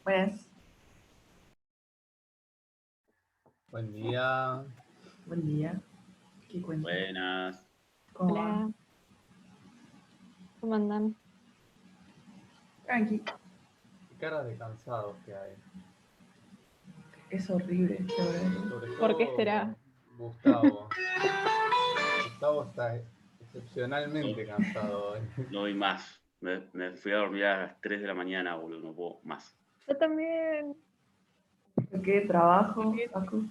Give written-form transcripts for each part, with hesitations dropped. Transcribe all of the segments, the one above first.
Buenas, Buen día. buen día. ¿Qué cuentas? Buenas. ¿Cómo va? Hola, ¿cómo andan? Tranqui, Qué cara de cansados que hay. es horrible este horario. Sobre ¿Por qué todo será? Gustavo. Gustavo está excepcionalmente cansado hoy. No doy más. Me fui a dormir a las 3 de la mañana, boludo. No puedo más. Yo también. ¿Por qué trabajo, Facu?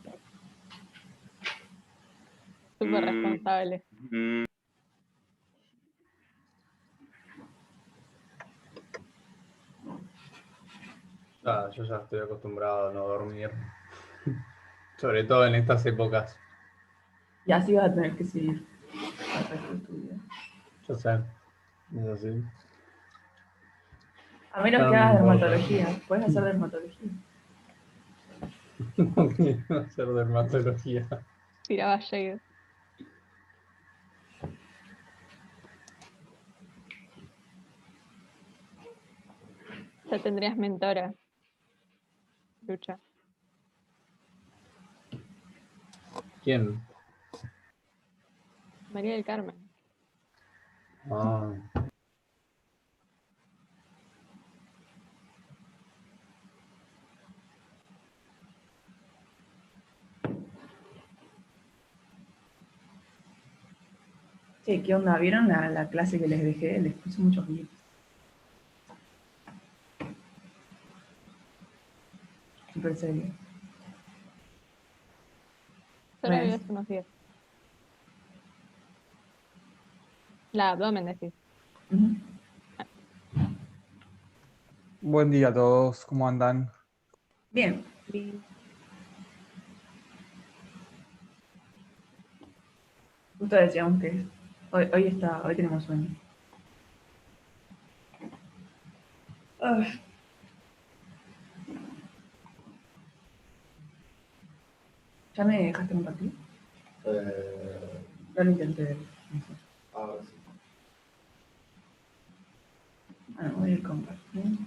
Súper Mm, responsable. mm, Yo ya estoy acostumbrado a no dormir. Sobre todo en estas épocas. Y así vas a tener que seguir el resto de tu vida. Yo sé. Es así. A menos Ya que no me hagas importa. dermatología. Puedes hacer dermatología. No quiero hacer dermatología. Tiraba shade. Ya tendrías mentora, Lucha. ¿Quién? María del Carmen. Ah. Che, ¿qué onda? ¿Vieron la clase que les dejé? Les puse muchos clips. Súper serio. Solo vi Buenas. hace unos días. La abdomen, decís. Ujú. Buen día a todos, ¿cómo andan? Bien. Vi. Justo decíamos que hoy tenemos sueño. Ah, ¿ya me dejaste compartir? Ya lo intenté. No sé. Ahora sí. Bueno, voy a ir compartiendo.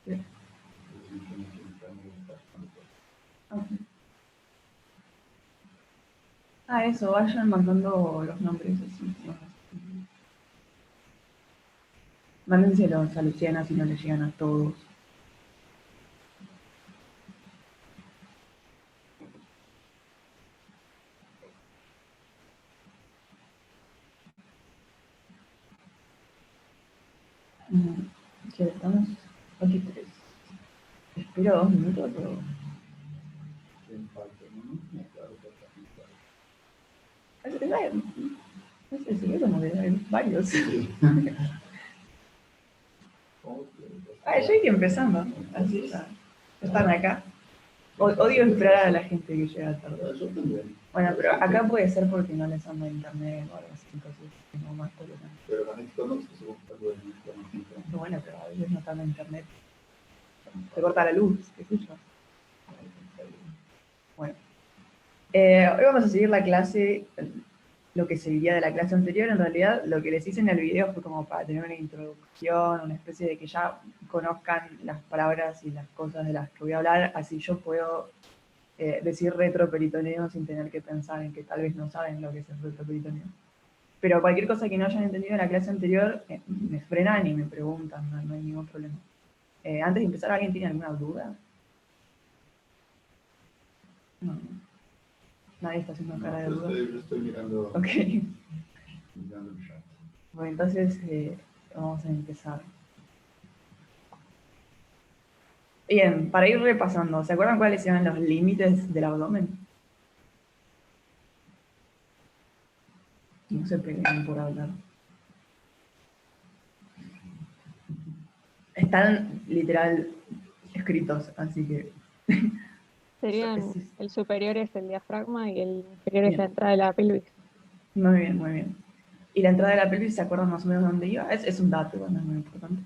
Sí. Ok. Eso, vayan mandando los nombres así. ¿No? Mándenselos a Luciana si no le llegan a todos. Que estamos aquí tres. Espero 2 minutos o... No sé, se ve como que hay varios. Yo iría empezando. Así ya. Están acá. Odio esperar a la gente que llega tarde. Yo también. Bueno, pero acá puede ser porque no les anda internet o algo así, entonces tengo más tolerancia. Pero la gente conoce que se busca algo de internet. Bueno, pero a veces no está en internet. Se corta la luz, qué sé yo. Bueno. Hoy vamos a seguir la clase, lo que seguiría de la clase anterior. En realidad, lo que les hice en el video fue como para tener una introducción, una especie de que ya conozcan las palabras y las cosas de las que voy a hablar, así yo puedo decir retroperitoneo sin tener que pensar en que tal vez no saben lo que es el retroperitoneo. Pero cualquier cosa que no hayan entendido en la clase anterior, me frenan y me preguntan, no hay ningún problema. Antes de empezar, ¿alguien tiene alguna duda? No. Nadie está haciendo cara de duda. Yo estoy mirando, Ok. mirando el chat. Bueno, entonces vamos a empezar. Bien, para ir repasando, ¿se acuerdan cuáles eran los límites del abdomen? No se peleen por hablar. Están literal escritos, así que Serían, Es- es- el superior es el diafragma y el inferior es la Bien. entrada de la pelvis. Muy bien, muy bien. ¿Y la entrada de la pelvis, se acuerdan más o menos dónde iba? Es un dato, bueno, es muy importante.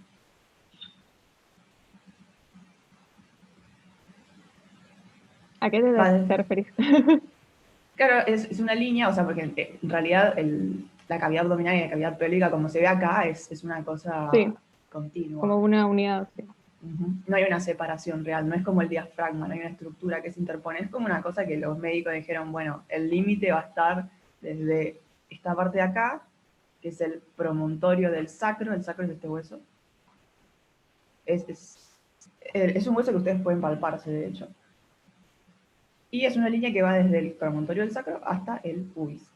¿A qué te, Vale. te referís? Claro, es una línea, o sea, porque en realidad la cavidad abdominal y la cavidad pélvica, como se ve acá, es una cosa Sí, continua. como una unidad, sí. Ujú. No hay una separación real, no es como el diafragma, no hay una estructura que se interpone, es como una cosa que los médicos dijeron, bueno, el límite va a estar desde esta parte de acá, que es el promontorio del sacro, el sacro es este hueso. Es un hueso que ustedes pueden palparse, de hecho. Y es una línea que va desde el promontorio del sacro hasta el pubis,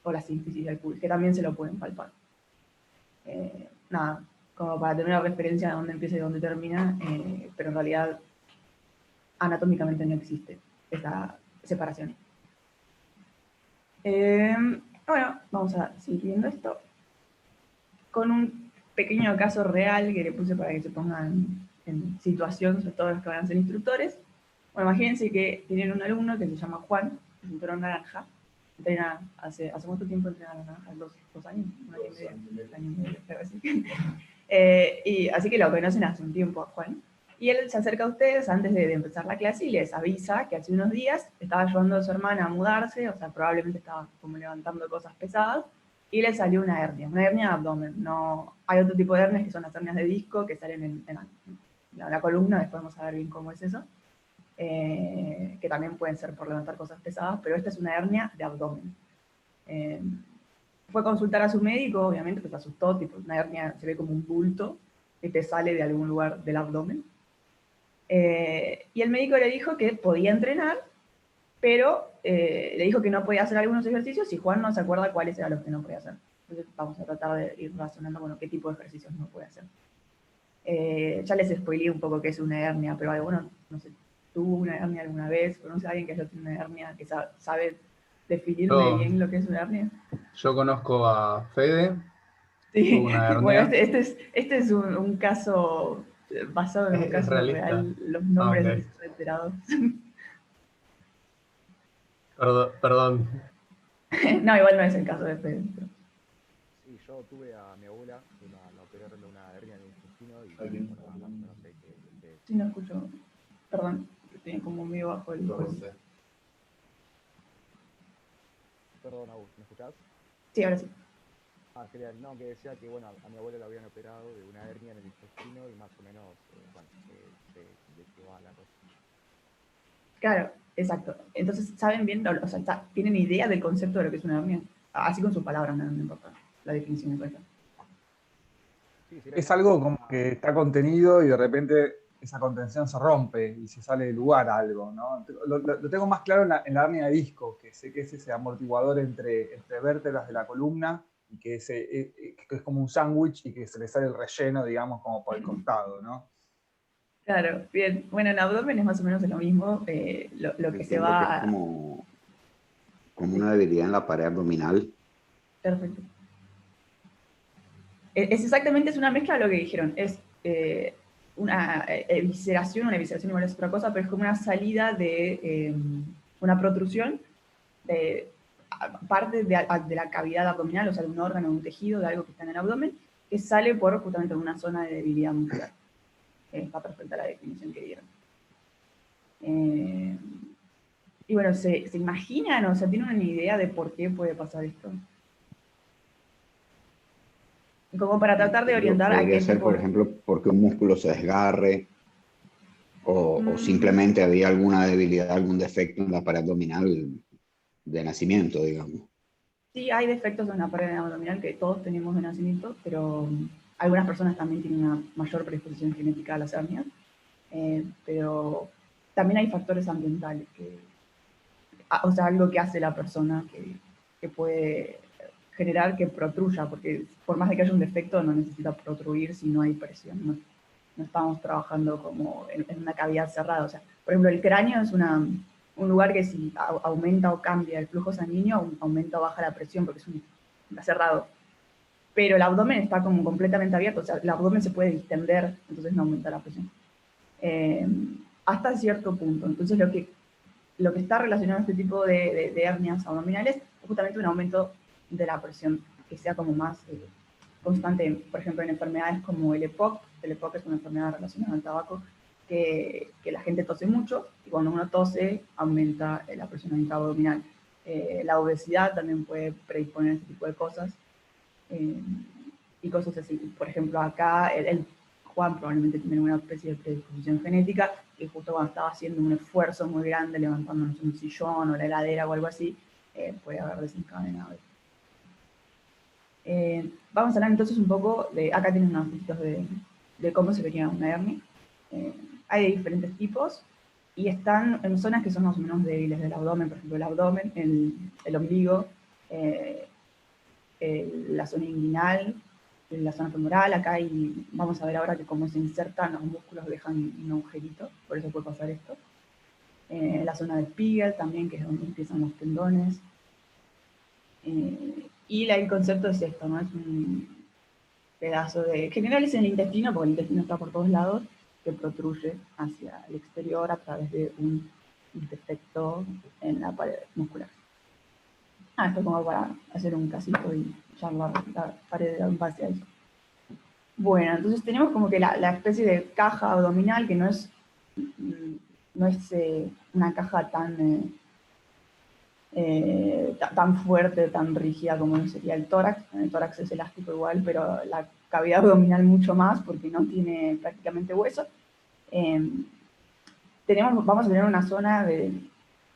o la sínfisis del pubis, que también se lo pueden palpar. Nada, como para tener una referencia de dónde empieza y dónde termina, pero en realidad anatómicamente no existe esta separación. Bueno, vamos a seguir viendo esto con un pequeño caso real que le puse para que se pongan en situación, sobre todo los que van a ser instructores. Bueno, imagínense que tienen un alumno que se llama Juan, que es cinturón naranja, entrena ¿hace cuánto tiempo entrena naranja? ¿Dos años? ¿Un año y medio? Año y medio, creo, así. Y así que lo conocen hace un tiempo a Juan. Y él se acerca a ustedes antes de empezar la clase y les avisa que hace unos días estaba ayudando a su hermana a mudarse, o sea, probablemente estaba como levantando cosas pesadas, y le salió una hernia de abdomen. No, hay otro tipo de hernias que son las hernias de disco que salen en la columna, después vamos a ver bien cómo es eso, que también pueden ser por levantar cosas pesadas, pero esta es una hernia de abdomen. Fue a consultar a su médico, obviamente, pues se asustó, tipo, una hernia se ve como un bulto que te sale de algún lugar del abdomen. Y el médico le dijo que podía entrenar, pero le dijo que no podía hacer algunos ejercicios y Juan no se acuerda cuáles eran los que no podía hacer. Entonces vamos a tratar de ir razonando, bueno, qué tipo de ejercicios no puede hacer. Ya les spoileé un poco qué es una hernia, pero alguno, no sé, tuvo una hernia alguna vez, conoce a alguien que haya tenido una hernia, que sabe definirme Yo, bien lo que es una hernia. yo conozco a Fede, Sí, tuvo una bueno, hernia. este es un caso basado en un Es caso realista. real, los Ah, nombres ok. están enterados. Perdón. No, igual no es el caso de Fede. Sí, yo tuve a mi abuela que la operaron de una hernia en el intestino y Alguien. bueno, más o menos sé que Sí, no escucho. Perdón, que tenía como medio bajo el No lo volumen. sé. Perdón, Agus, ¿me escuchás? Sí, ahora sí. Ah, genial. No, que decía que bueno, a mi abuela la habían operado de una hernia en el intestino y más o menos, bueno, sé de qué va la cosa. Claro, exacto. Entonces, ¿saben bien? O sea, ¿tienen idea del concepto de lo que es una hernia? Así con sus palabras, no importa la definición exacta. Sí, Es algo como que está contenido y de repente esa contención se rompe y se sale de lugar algo, ¿no? Lo tengo más claro en la hernia de disco, que sé que es ese amortiguador entre vértebras de la columna y que es como un sándwich y que se le sale el relleno, digamos, como por el costado, ¿no? Claro, bien. Bueno, en abdomen es más o menos lo mismo. Lo que se Entiendo que es va... como una debilidad en la pared abdominal. Perfecto. Es exactamente, es una mezcla de lo que dijeron. Es una evisceración igual es otra cosa, pero es como una salida de una protrusión de parte de la cavidad abdominal, o sea, de un órgano, de un tejido, de algo que está en el abdomen, que sale por justamente una zona de debilidad muscular. Está perfecta la definición que dieron. Y bueno, ¿se imaginan, o sea, tienen una idea de por qué puede pasar esto? Como para tratar de orientar a Podría qué ser, tipo por de... ejemplo, porque un músculo se desgarre o Mm, simplemente había alguna debilidad, algún defecto en la pared abdominal de nacimiento, digamos. sí, hay defectos en la pared abdominal que todos tenemos de nacimiento, pero algunas personas también tienen una mayor predisposición genética a las hernias. Pero también hay factores ambientales, o sea, algo que hace la persona que puede generar que protruya, porque por más de que haya un defecto no necesita protruir si no hay presión, no estamos trabajando como en una cavidad cerrada. O sea, por ejemplo, el cráneo es un lugar que si aumenta o cambia el flujo sanguíneo, aumenta o baja la presión porque está cerrado. Pero el abdomen está como completamente abierto, o sea, el abdomen se puede distender, entonces no aumenta la presión. Hasta cierto punto. Entonces lo que lo que está relacionado a este tipo de hernias abdominales es justamente un aumento de la presión que sea como más constante, por ejemplo, en enfermedades como el EPOC. El EPOC es una enfermedad relacionada al tabaco, que la gente tose mucho, y cuando uno tose aumenta la presión intraabdominal. La obesidad también puede predisponer a este tipo de cosas, y cosas así. Por ejemplo, acá el Juan probablemente tiene una especie de predisposición genética, y justo cuando estaba haciendo un esfuerzo muy grande levantándonos un sillón o la heladera o algo así, puede haber desencadenado. Vamos a hablar entonces un poco de, acá tienen unos dibujitos de cómo se vería una hernia. Hay de diferentes tipos, y están en zonas que son más o menos débiles del abdomen, por ejemplo el abdomen, el ombligo, la zona inguinal, la zona femoral. Acá vamos a ver ahora que cómo se insertan los músculos, dejan un agujerito, por eso puede pasar esto. La zona del Spiegel también, que es donde empiezan los tendones. Y el concepto es esto, ¿no? Es un pedazo de... En general es en el intestino, porque el intestino está por todos lados, que protruye hacia el exterior a través de un defecto en la pared muscular. Esto es como para hacer un casito y charlar la pared en base a eso. Bueno, entonces tenemos como que la especie de caja abdominal, que no es una caja tan fuerte, tan rígida como sería el tórax. El tórax es elástico igual, pero la cavidad abdominal mucho más, porque no tiene prácticamente hueso. Vamos a tener una zona de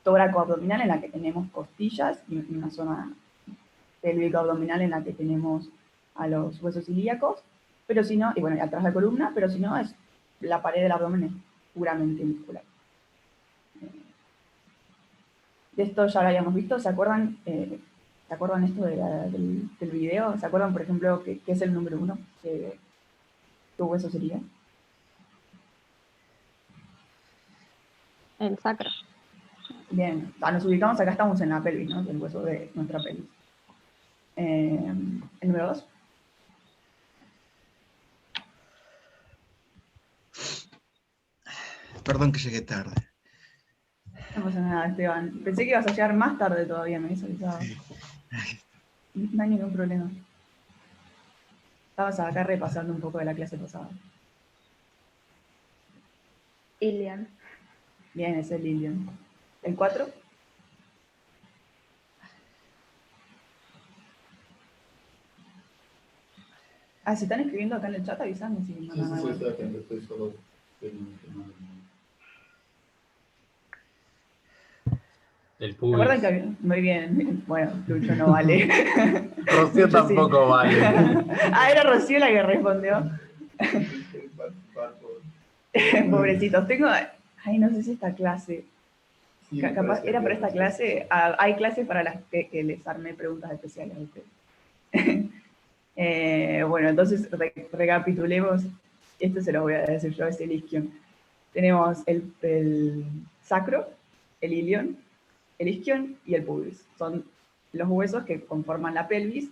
tóraco-abdominal en la que tenemos costillas, y una zona pélvico-abdominal en la que tenemos a los huesos ilíacos, pero si no, y bueno, y atrás la columna, pero si no, la pared del abdomen es puramente muscular. De esto ya lo habíamos visto. ¿Se acuerdan esto del video? ¿Se acuerdan, por ejemplo, qué es el número 1? ¿Qué hueso sería? El sacro. Bien, nos ubicamos acá, estamos en la pelvis, ¿no? El hueso de nuestra pelvis. El número 2. Perdón que llegué tarde. No pasa nada, Esteban. Pensé que ibas a llegar más tarde todavía, me hizo avisado. No hay ningún problema. Estabas acá repasando un poco de la clase pasada. Ilion. Bien, ese es Lilian. ¿El 4? Si están escribiendo acá en el chat, avisame si no. Sí, estoy acá, estoy solo. El pubis. ¿Recuerdan que había? Muy bien. Bueno, Lucho no vale. Rocío Lucho sí. tampoco vale. Era Rocío la que respondió. Pobrecitos. Ay, no sé si esta clase. Sí, Capaz era para esta clase. Hay clases para las que les armé preguntas especiales a ustedes. Bueno, entonces recapitulemos. Esto se lo voy a decir yo, es el isquion. Tenemos el sacro, el ilion, el isquion y el pubis. Son los huesos que conforman la pelvis.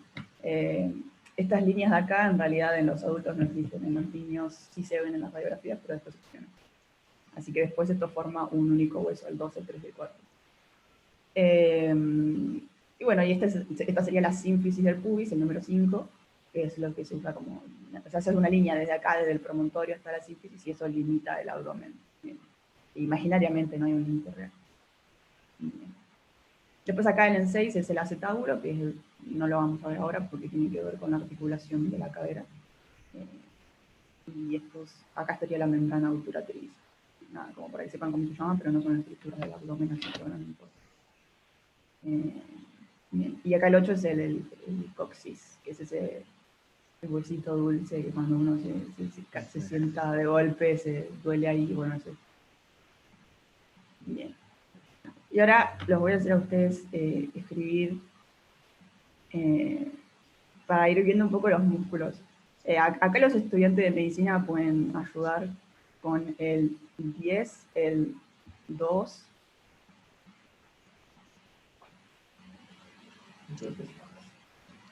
Estas líneas de acá en realidad en los adultos no existen, en los niños sí se ven en las radiografías, pero después se fusionan. Así que después esto forma un único hueso, el 2, el 3 y el 4. Y bueno, y esta sería la sínfisis del pubis, el número 5, que es lo que se usa como... O sea, hacer una línea desde acá, desde el promontorio hasta la sínfisis, y eso limita el abdomen. Imaginariamente no hay un límite real. Después acá el en 6 es el acetábulo, que no lo vamos a ver ahora porque tiene que ver con la articulación de la cadera. Y acá estaría la membrana obturatriz. Nada, como para que sepan cómo se llama, pero no son estructuras del abdomen, así que bueno, no importa. Bien. Y acá el 8 es el coxis, que es ese huesito dulce que cuando uno se sienta de golpe, se duele ahí, bueno, eso. Bien. Y ahora los voy a hacer a ustedes escribir para ir viendo un poco los músculos. Acá los estudiantes de medicina pueden ayudar con el 10, el 2.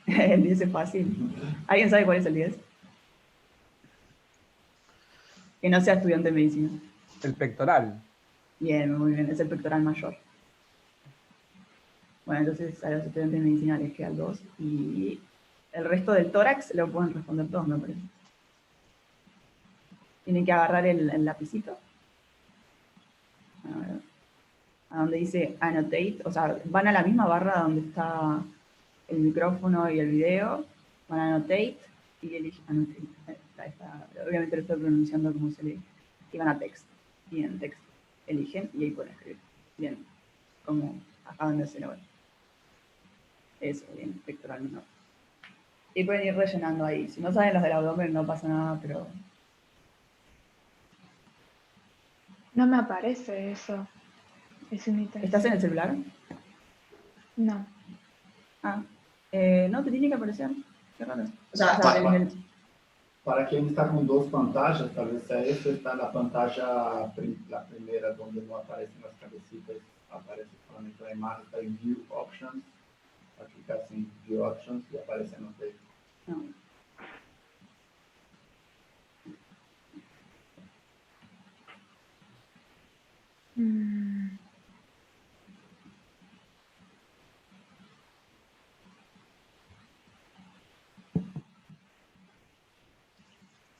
El 10 es fácil. ¿Alguien sabe cuál es el 10? Que no sea estudiante de medicina. El pectoral. Bien, muy bien, es el pectoral mayor. Bueno, entonces a los estudiantes de medicina les queda el 2 y el resto del tórax lo pueden responder todos, me parece. Tienen que agarrar el lapicito. A ver, a donde dice annotate, o sea, van a la misma barra donde está el micrófono y el video, van a annotate y eligen annotate. Obviamente lo estoy pronunciando como se lee. Y van a text. Y en text eligen y ahí pueden escribir. Bien, como acaban de hacer ahora. Eso, bien, pectoral menor. Y pueden ir rellenando ahí. Si no saben los del abdomen no pasa nada, pero... No me aparece eso. Es un ítem. ¿Estás en el celular? No. Ah, no, te tiene que aparecer. Qué raro. O sea, para quien está con dos pantallas, tal vez sea eso, está la pantalla, la primera, donde no aparecen las cabecitas, aparece solamente la imagen, está en View Options, aquí casi en View Options y aparece en Update. No.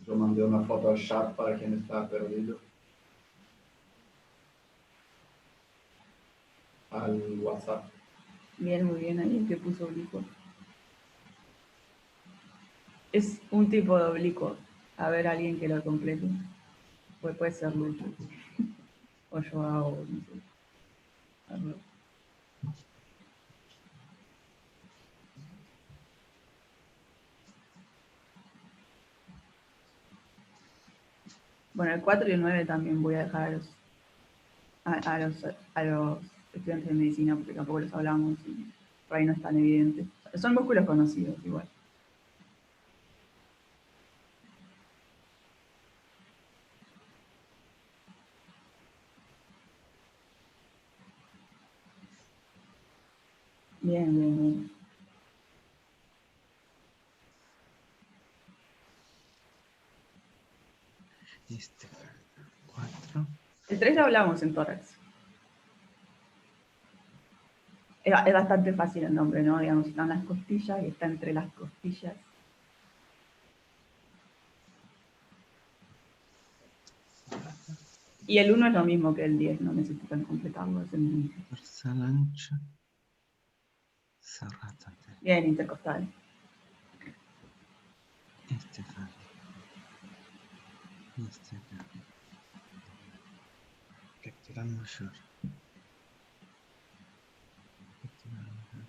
Yo mandé una foto al chat para quien está perdido. Al WhatsApp. Bien, muy bien ahí, que puso oblicuo. Es un tipo de oblicuo. A ver, alguien que lo complete. Pues puede ser mucho. O yo hago, no sé. A ver. Bueno, el 4 y el 9 también voy a dejar a los estudiantes de medicina porque tampoco los hablamos y por ahí no es tan evidente. Son músculos conocidos igual. Bien, bien, bien. Este 4. El 3 ya hablamos en tórax. Es bastante fácil el nombre, ¿no? Digamos, están las costillas y está entre las costillas. Y el 1 es lo mismo que el 10, no necesitan completarlo, es el mismo. Dorsal ancho. Serrata. Bien, intercostal. Este acá. Este acá. Pectoral mayor. Pectoral mayor.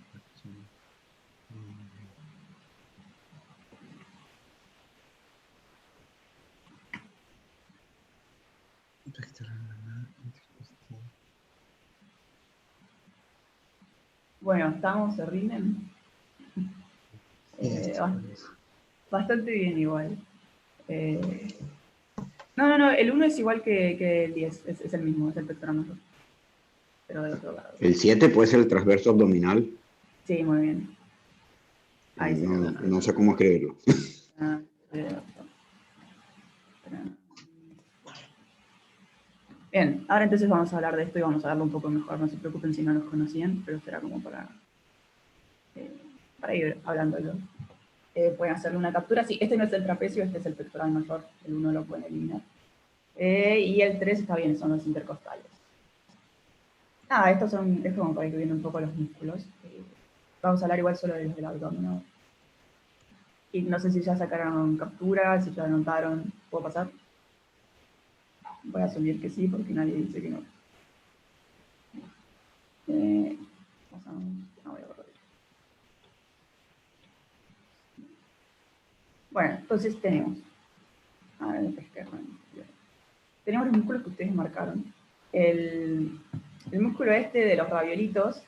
Pectoral menor. Intercostal. Bueno, ¿estamos? ¿Se rinden? Bastante bien igual. No, el 1 es igual que el 10, es el mismo, es el pectoral mayor. Pero del otro lado. El 7 puede ser el transverso abdominal. Sí, muy bien. Ahí sí. No sé cómo escribirlo. Bien, ahora entonces vamos a hablar de esto y vamos a darlo un poco mejor. No se preocupen si no los conocían, pero será como para ir hablándolo. Pueden hacerle una captura. Sí, este no es el trapecio, este es el pectoral mayor. El 1 lo pueden eliminar. Y el 3 está bien, son los intercostales. Estos es como para ir viendo un poco los músculos. Vamos a hablar igual solo de los del abdomen, ¿no? Y no sé si ya sacaron captura, si ya anotaron. ¿Puedo pasar? Voy a asumir que sí, porque nadie dice que no. Pasamos. No voy a borrar. Bueno, entonces tenemos. Tenemos los músculos que ustedes marcaron. El músculo este de los raviolitos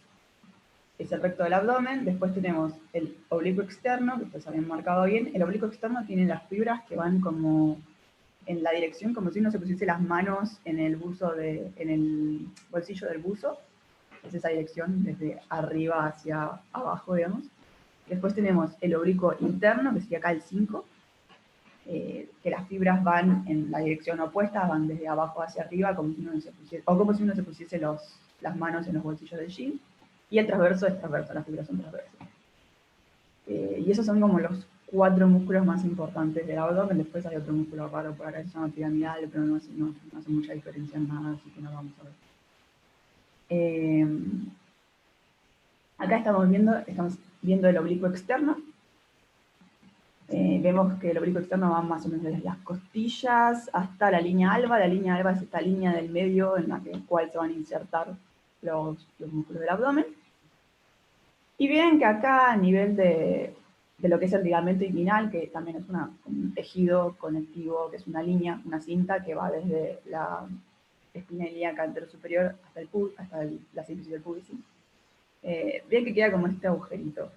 es el recto del abdomen. Después tenemos el oblicuo externo, que ustedes habían marcado bien. El oblicuo externo tiene las fibras que van como en la dirección, como si uno se pusiese las manos en el bolsillo del buzo. Es esa dirección, desde arriba hacia abajo, digamos. Después tenemos el oblicuo interno, que sería acá el 5, que las fibras van en la dirección opuesta, van desde abajo hacia arriba, como si uno se pusiese las manos en los bolsillos del jean. Y el transverso es transverso, las fibras son transversas. Y esos son como los 4 músculos más importantes del abdomen. Después hay otro músculo raro por acá que se llama piramidal, pero no hace mucha diferencia en nada, así que no vamos a ver. Acá estamos viendo el oblicuo externo. Vemos que el oblicuo externo va más o menos desde las costillas hasta la línea alba. La línea alba es esta línea del medio en la cual se van a insertar los músculos del abdomen. Y ven que acá a nivel de lo que es el ligamento inguinal, que también es un tejido conectivo, que es una línea, una cinta que va desde la espina ilíaca anterosuperior hasta la sínfisis del pubis. Ven que queda como este agujerito.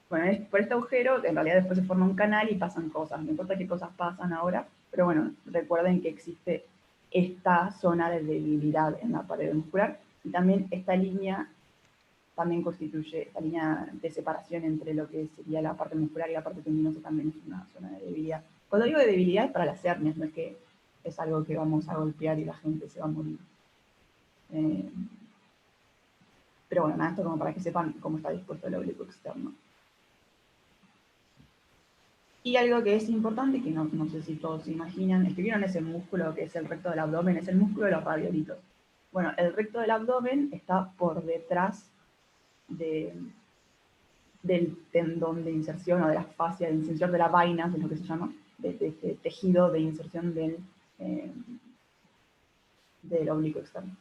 Bueno, es por este agujero que en realidad después se forma un canal y pasan cosas. No importa qué cosas pasan ahora, pero bueno, recuerden que existe esta zona de debilidad en la pared muscular y también esta línea también constituye esta línea de separación entre lo que sería la parte muscular y la parte tendinosa, también es una zona de debilidad. Cuando digo de debilidad es para las hernias, no es que es algo que vamos a golpear y la gente se va a morir. Pero bueno, nada, esto como para que sepan cómo está dispuesto el oblicuo externo. Y algo que es importante, que no sé si todos se imaginan, es que vieron ese músculo que es el recto del abdomen, es el músculo de los raviolitos. Bueno, el recto del abdomen está por detrás del tendón de inserción o de la fascia de inserción, de la vaina, que es lo que se llama, de este tejido de inserción del oblicuo externo.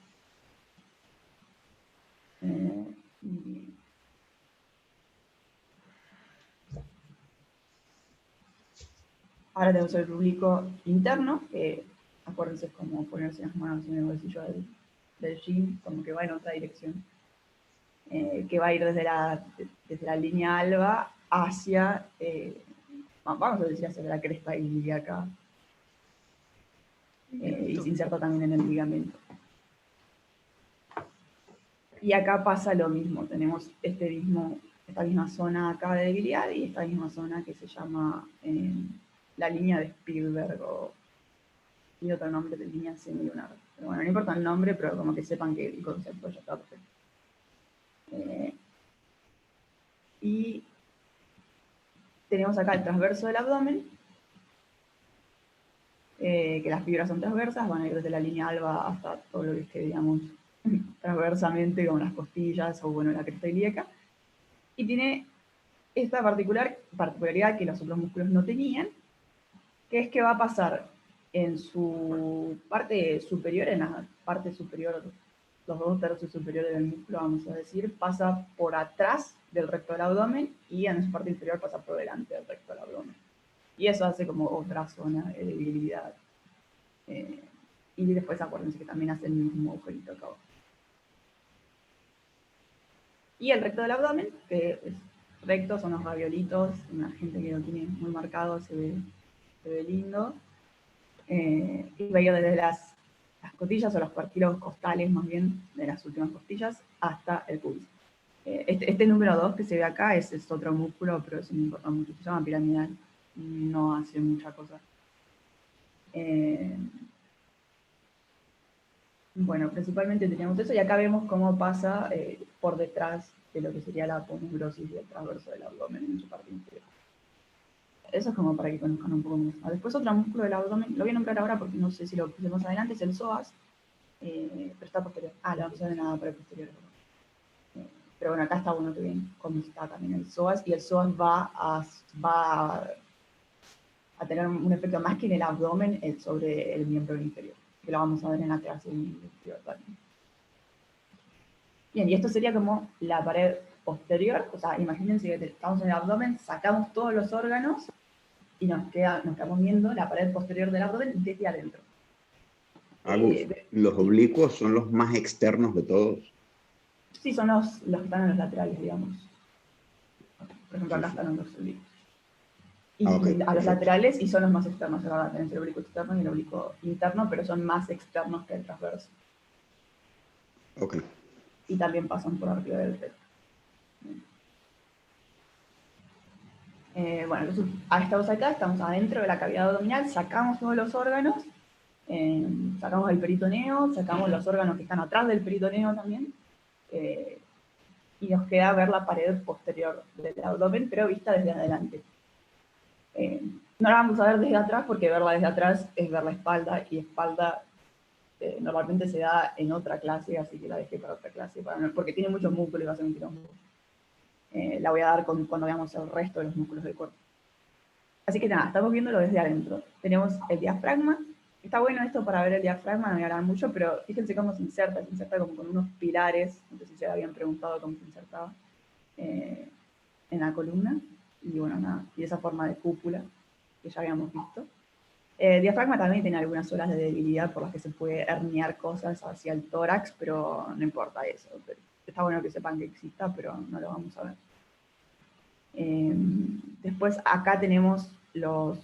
Ahora tenemos el oblicuo interno, que acuérdense es como ponerse las manos en el bolsillo del jean, como que va en otra dirección. Que va a ir desde la línea alba hacia, vamos a decir, hacia la cresta ilíaca, y se inserta también en el ligamento. Y acá pasa lo mismo, tenemos esta misma zona acá de debilidad y esta misma zona que se llama la línea de Spielberg, o tiene otro nombre de línea semilunar. Pero bueno, no importa el nombre, pero como que sepan que el concepto ya está perfecto. Y tenemos acá el transverso del abdomen, que las fibras son transversas, van a ir desde la línea alba hasta todo lo que esté, digamos, transversamente, como las costillas o, bueno, la cresta ilíaca. Y tiene esta particularidad que los otros músculos no tenían, que es que va a pasar en su parte superior, en la parte superior, los 2 tercios superiores del músculo, vamos a decir, pasa por atrás del recto del abdomen y en su parte inferior pasa por delante del recto del abdomen. Y eso hace como otra zona de debilidad. Y después acuérdense que también hace el mismo agujerito acá abajo. Y el recto del abdomen, que es recto, son los raviolitos, la gente que lo tiene muy marcado se ve lindo. Y va a ir desde las costillas o los cuartilos costales, más bien, de las últimas costillas, hasta el pubis. Este número 2 que se ve acá es otro músculo, pero eso no importa mucho, se llama piramidal, no hace mucha cosa. Bueno, principalmente tenemos eso, y acá vemos cómo pasa por detrás de lo que sería la aponeurosis del transverso del abdomen en su parte inferior. Eso es como para que conozcan un poco más. Después otro músculo del abdomen, lo voy a nombrar ahora porque no sé si lo puse más adelante, es el psoas, pero está posterior. No se ve nada para el posterior. Pero bueno, acá está bueno que ven cómo está también el psoas, y el psoas va a tener un efecto más que en el abdomen sobre el miembro inferior, que lo vamos a ver en la clase inferior también. Bien, y esto sería como la pared posterior, o sea, imagínense que estamos en el abdomen, sacamos todos los órganos y nos quedamos viendo la pared posterior del abdomen desde adentro. Los oblicuos son los más externos de todos. Sí, son los que están en los laterales, digamos. Por ejemplo, acá están los oblicuos. Y a los laterales, y son los más externos, ahora tenés el oblicuo externo y el oblicuo interno, pero son más externos que el transverso. Ok. Y también pasan por arriba del pecho. Bueno, estamos acá, estamos adentro de la cavidad abdominal, sacamos todos los órganos, sacamos el peritoneo, sacamos los órganos que están atrás del peritoneo también, y nos queda ver la pared posterior del abdomen, pero vista desde adelante. No la vamos a ver desde atrás porque verla desde atrás es ver la espalda, y espalda normalmente se da en otra clase, así que la dejé para otra clase, porque tiene muchos músculos y va a ser un quilombo. La voy a dar cuando veamos el resto de los músculos del cuerpo. Así que nada, estamos viéndolo desde adentro. Tenemos el diafragma. Está bueno esto para ver el diafragma, no voy a hablar mucho, pero fíjense cómo se inserta como con unos pilares, no sé si se habían preguntado cómo se insertaba, en la columna, y bueno, nada, y esa forma de cúpula que ya habíamos visto. El diafragma también tiene algunas zonas de debilidad por las que se puede herniar cosas hacia el tórax, pero no importa eso. Está bueno que sepan que exista, pero no lo vamos a ver. Después acá tenemos los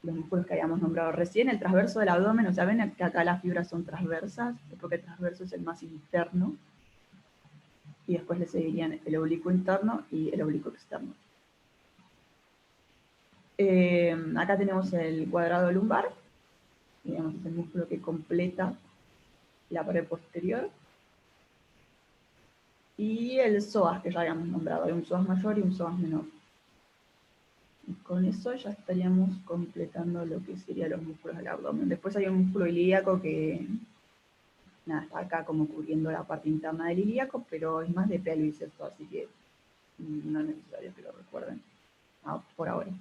músculos que habíamos nombrado recién, el transverso del abdomen. O sea, ven que acá las fibras son transversas, porque el transverso es el más interno, y después le seguirían el oblicuo interno y el oblicuo externo. Acá tenemos el cuadrado lumbar, digamos, es el músculo que completa la pared posterior, y el psoas, que ya habíamos nombrado, hay un psoas mayor y un psoas menor. Y con eso ya estaríamos completando lo que serían los músculos del abdomen. Después hay un músculo ilíaco que nada, está acá como cubriendo la parte interna del ilíaco, pero es más de pelvis esto, así que no es necesario que lo recuerden por ahora.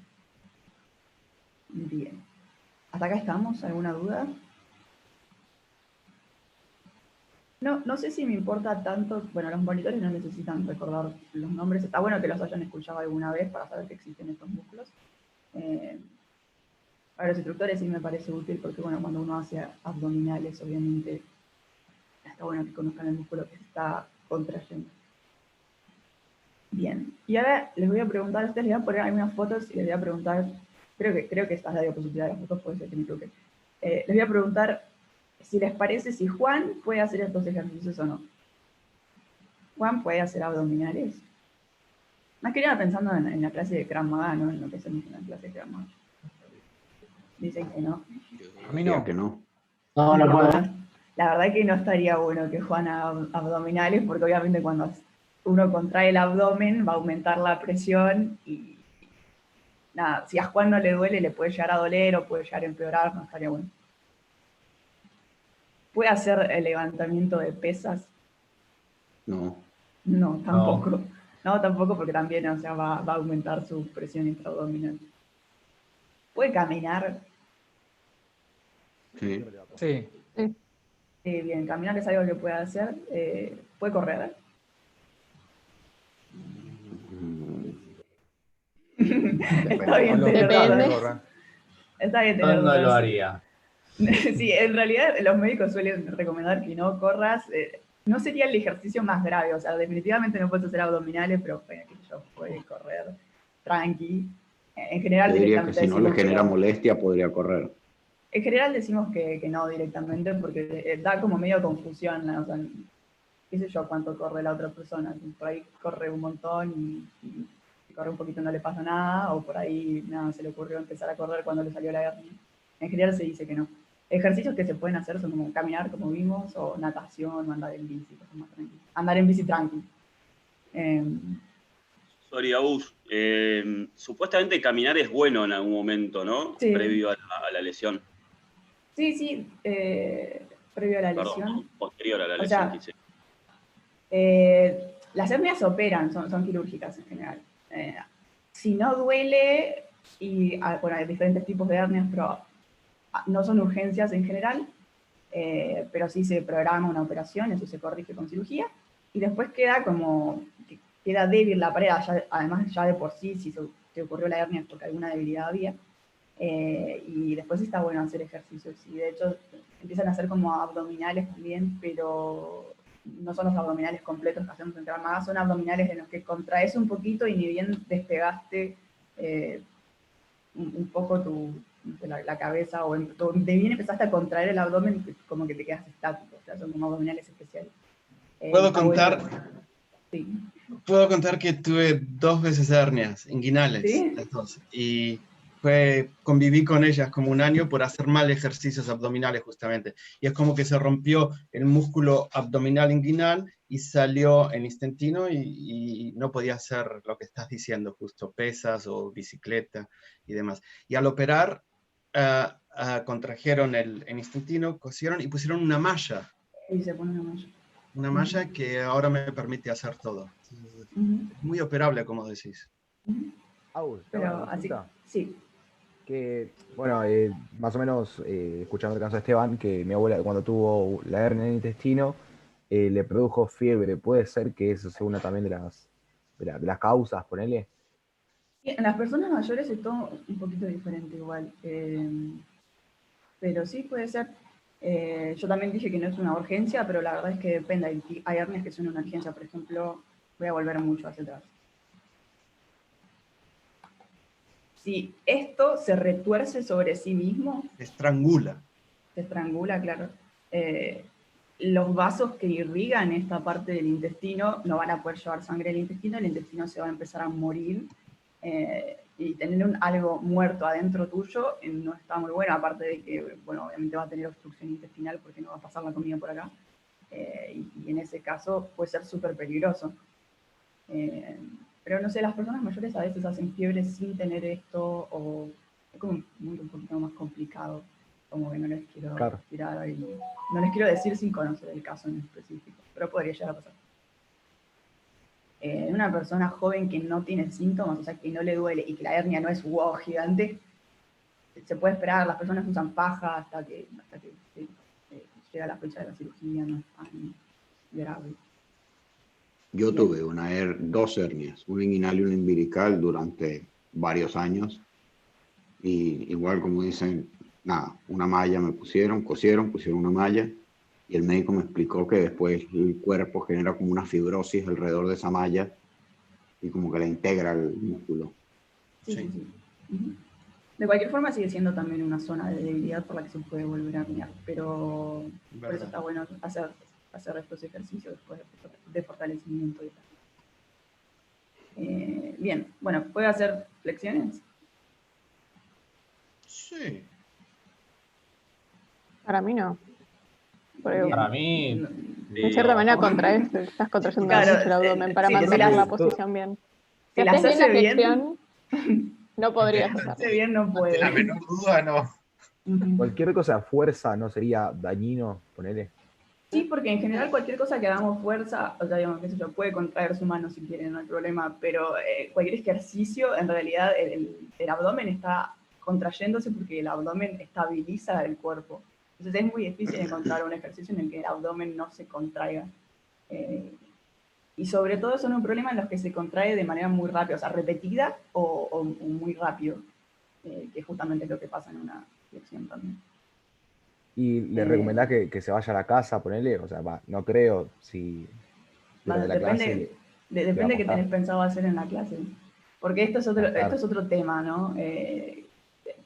Bien. ¿Hasta acá estamos? ¿Alguna duda? No sé si me importa tanto. Bueno, los monitores no necesitan recordar los nombres. Está bueno que los hayan escuchado alguna vez para saber que existen estos músculos. Para los instructores sí me parece útil porque, bueno, cuando uno hace abdominales, obviamente, está bueno que conozcan el músculo que se está contrayendo. Bien. Y ahora les voy a preguntar a ustedes, les voy a poner algunas fotos y les voy a preguntar, creo que esta es la diapositiva de las fotos, puede ser que me equivoque. Les voy a preguntar si les parece si Juan puede hacer estos ejercicios o no. Juan puede hacer abdominales. Más que nada pensando en la clase de Krav Maga, no en lo que hacemos en la clase de Krav Maga. Dicen que no. A mí no. Que no. No, no puedo. La verdad que no estaría bueno que Juan haga abdominales, porque obviamente cuando uno contrae el abdomen va a aumentar la presión y nada, si a Juan no le duele, le puede llegar a doler o puede llegar a empeorar, no estaría bueno. ¿Puede hacer el levantamiento de pesas? No. No, tampoco. No, tampoco, porque también, o sea, va a aumentar su presión intraabdominal. ¿Puede caminar? Sí. Sí. Bien, caminar es algo que puede hacer. ¿Puede correr? Está bien, Depende. Está bien No, tener no lo dudas. haría. Sí, en realidad los médicos suelen recomendar que no corras. No sería el ejercicio más grave, o sea, definitivamente no puedes hacer abdominales, pero bueno, qué sé yo, puedes correr tranqui. En general, Yo diría que directamente si no le decimos genera no. molestia, podría correr. En general decimos que no directamente, porque da como medio confusión, ¿no? O sea, qué sé yo cuánto corre la otra persona. Por ahí corre un montón y si corre un poquito no le pasa nada, o por ahí nada, se le ocurrió empezar a correr cuando le salió la hernia. En general se dice que no. Ejercicios que se pueden hacer son como caminar, como vimos, o natación, o andar en bici, cosas más tranquilas. Andar en bici tranqui. Sorry, Agus. Supuestamente caminar es bueno en algún momento, ¿no? Sí. Previo a la lesión. Sí, previo a la lesión. Perdón, posterior a la O lesión, sea, quise. las hernias operan, son quirúrgicas en general. Si no duele, y bueno, hay diferentes tipos de hernias, pero no son urgencias en general, pero sí se programa una operación, eso se corrige con cirugía, y después queda queda débil la pared, además ya de por sí, si te ocurrió la hernia es porque alguna debilidad había, y después está bueno hacer ejercicios, y de hecho empiezan a hacer como abdominales también, pero no son los abdominales completos que hacemos en Krav Maga, son abdominales en los que contraes un poquito y ni bien despegaste un poco la cabeza, o de bien empezaste a contraer el abdomen, como que te quedas estático, o sea, son como abdominales especiales. ¿Puedo contar? Bueno. Sí. Puedo contar que tuve 2 veces hernias inguinales, ¿Sí? las dos. Y conviví con ellas como un año por hacer mal ejercicios abdominales justamente. Y es como que se rompió el músculo abdominal inguinal y salió el intestino y no podía hacer lo que estás diciendo, justo pesas o bicicleta y demás. Y al operar, contrajeron el intestino, cosieron y pusieron una malla. Y se pone una malla. Una malla que ahora me permite hacer todo. Es muy operable, como decís. Pero así, sí. Que, bueno, más o menos, escuchando el caso de Esteban, que mi abuela cuando tuvo la hernia en el intestino, le produjo fiebre. ¿Puede ser que eso sea una también de las causas, ponele? Sí, en las personas mayores es todo un poquito diferente igual. Pero sí puede ser. Yo también dije que no es una urgencia, pero la verdad es que depende. Hay hernias que son una urgencia. Por ejemplo, voy a volver mucho hacia atrás. Si esto se retuerce sobre sí mismo... Estrangula. Se estrangula, claro. Los vasos que irrigan esta parte del intestino no van a poder llevar sangre al intestino, el intestino se va a empezar a morir, y tener algo muerto adentro tuyo no está muy bueno, aparte de que, bueno, obviamente va a tener obstrucción intestinal porque no va a pasar la comida por acá, y en ese caso puede ser súper peligroso. Pero no sé, las personas mayores a veces hacen fiebre sin tener esto, o es como un poquito más complicado, como que no les quiero tirar y no les quiero decir sin conocer el caso en específico, pero podría llegar a pasar. Una persona joven que no tiene síntomas, o sea, que no le duele y que la hernia no es wow gigante, se puede esperar, las personas usan paja hasta que llega la fecha de la cirugía, no es tan grave. Yo tuve dos hernias, una inguinal y una umbilical durante varios años. Y igual, como dicen, nada, una malla me pusieron una malla. Y el médico me explicó que después el cuerpo genera como una fibrosis alrededor de esa malla y como que la integra al músculo. Sí. De cualquier forma sigue siendo también una zona de debilidad por la que se puede volver a herniar, pero por eso está bueno hacer estos ejercicios después de fortalecimiento y tal. Bien, bueno, ¿puede hacer flexiones? Sí. Para mí no. Porque para mí, de cierta manera estás contrayendo Claro, mucho el abdomen para sí, mantener la posición bien. Si las haces bien hace la bien, flexión, no podrías hacerlo. hace bien no puede. La menor duda, no. Cualquier cosa a fuerza no sería dañino, ponele. Sí, porque en general cualquier cosa que hagamos fuerza, o sea, digamos, qué sé yo, puede contraer su mano si quieren, no hay problema, pero cualquier ejercicio, en realidad el abdomen está contrayéndose porque el abdomen estabiliza el cuerpo. Entonces es muy difícil encontrar un ejercicio en el que el abdomen no se contraiga. Y sobre todo son un problema en los que se contrae de manera muy rápida, o sea, repetida o muy rápido, que justamente es lo que pasa en una flexión también. ¿Y le recomendás que se vaya a la casa, ponele? O sea, no creo si durante la clase... Depende de qué tenés pensado hacer en la clase. Porque esto es otro tema, ¿no?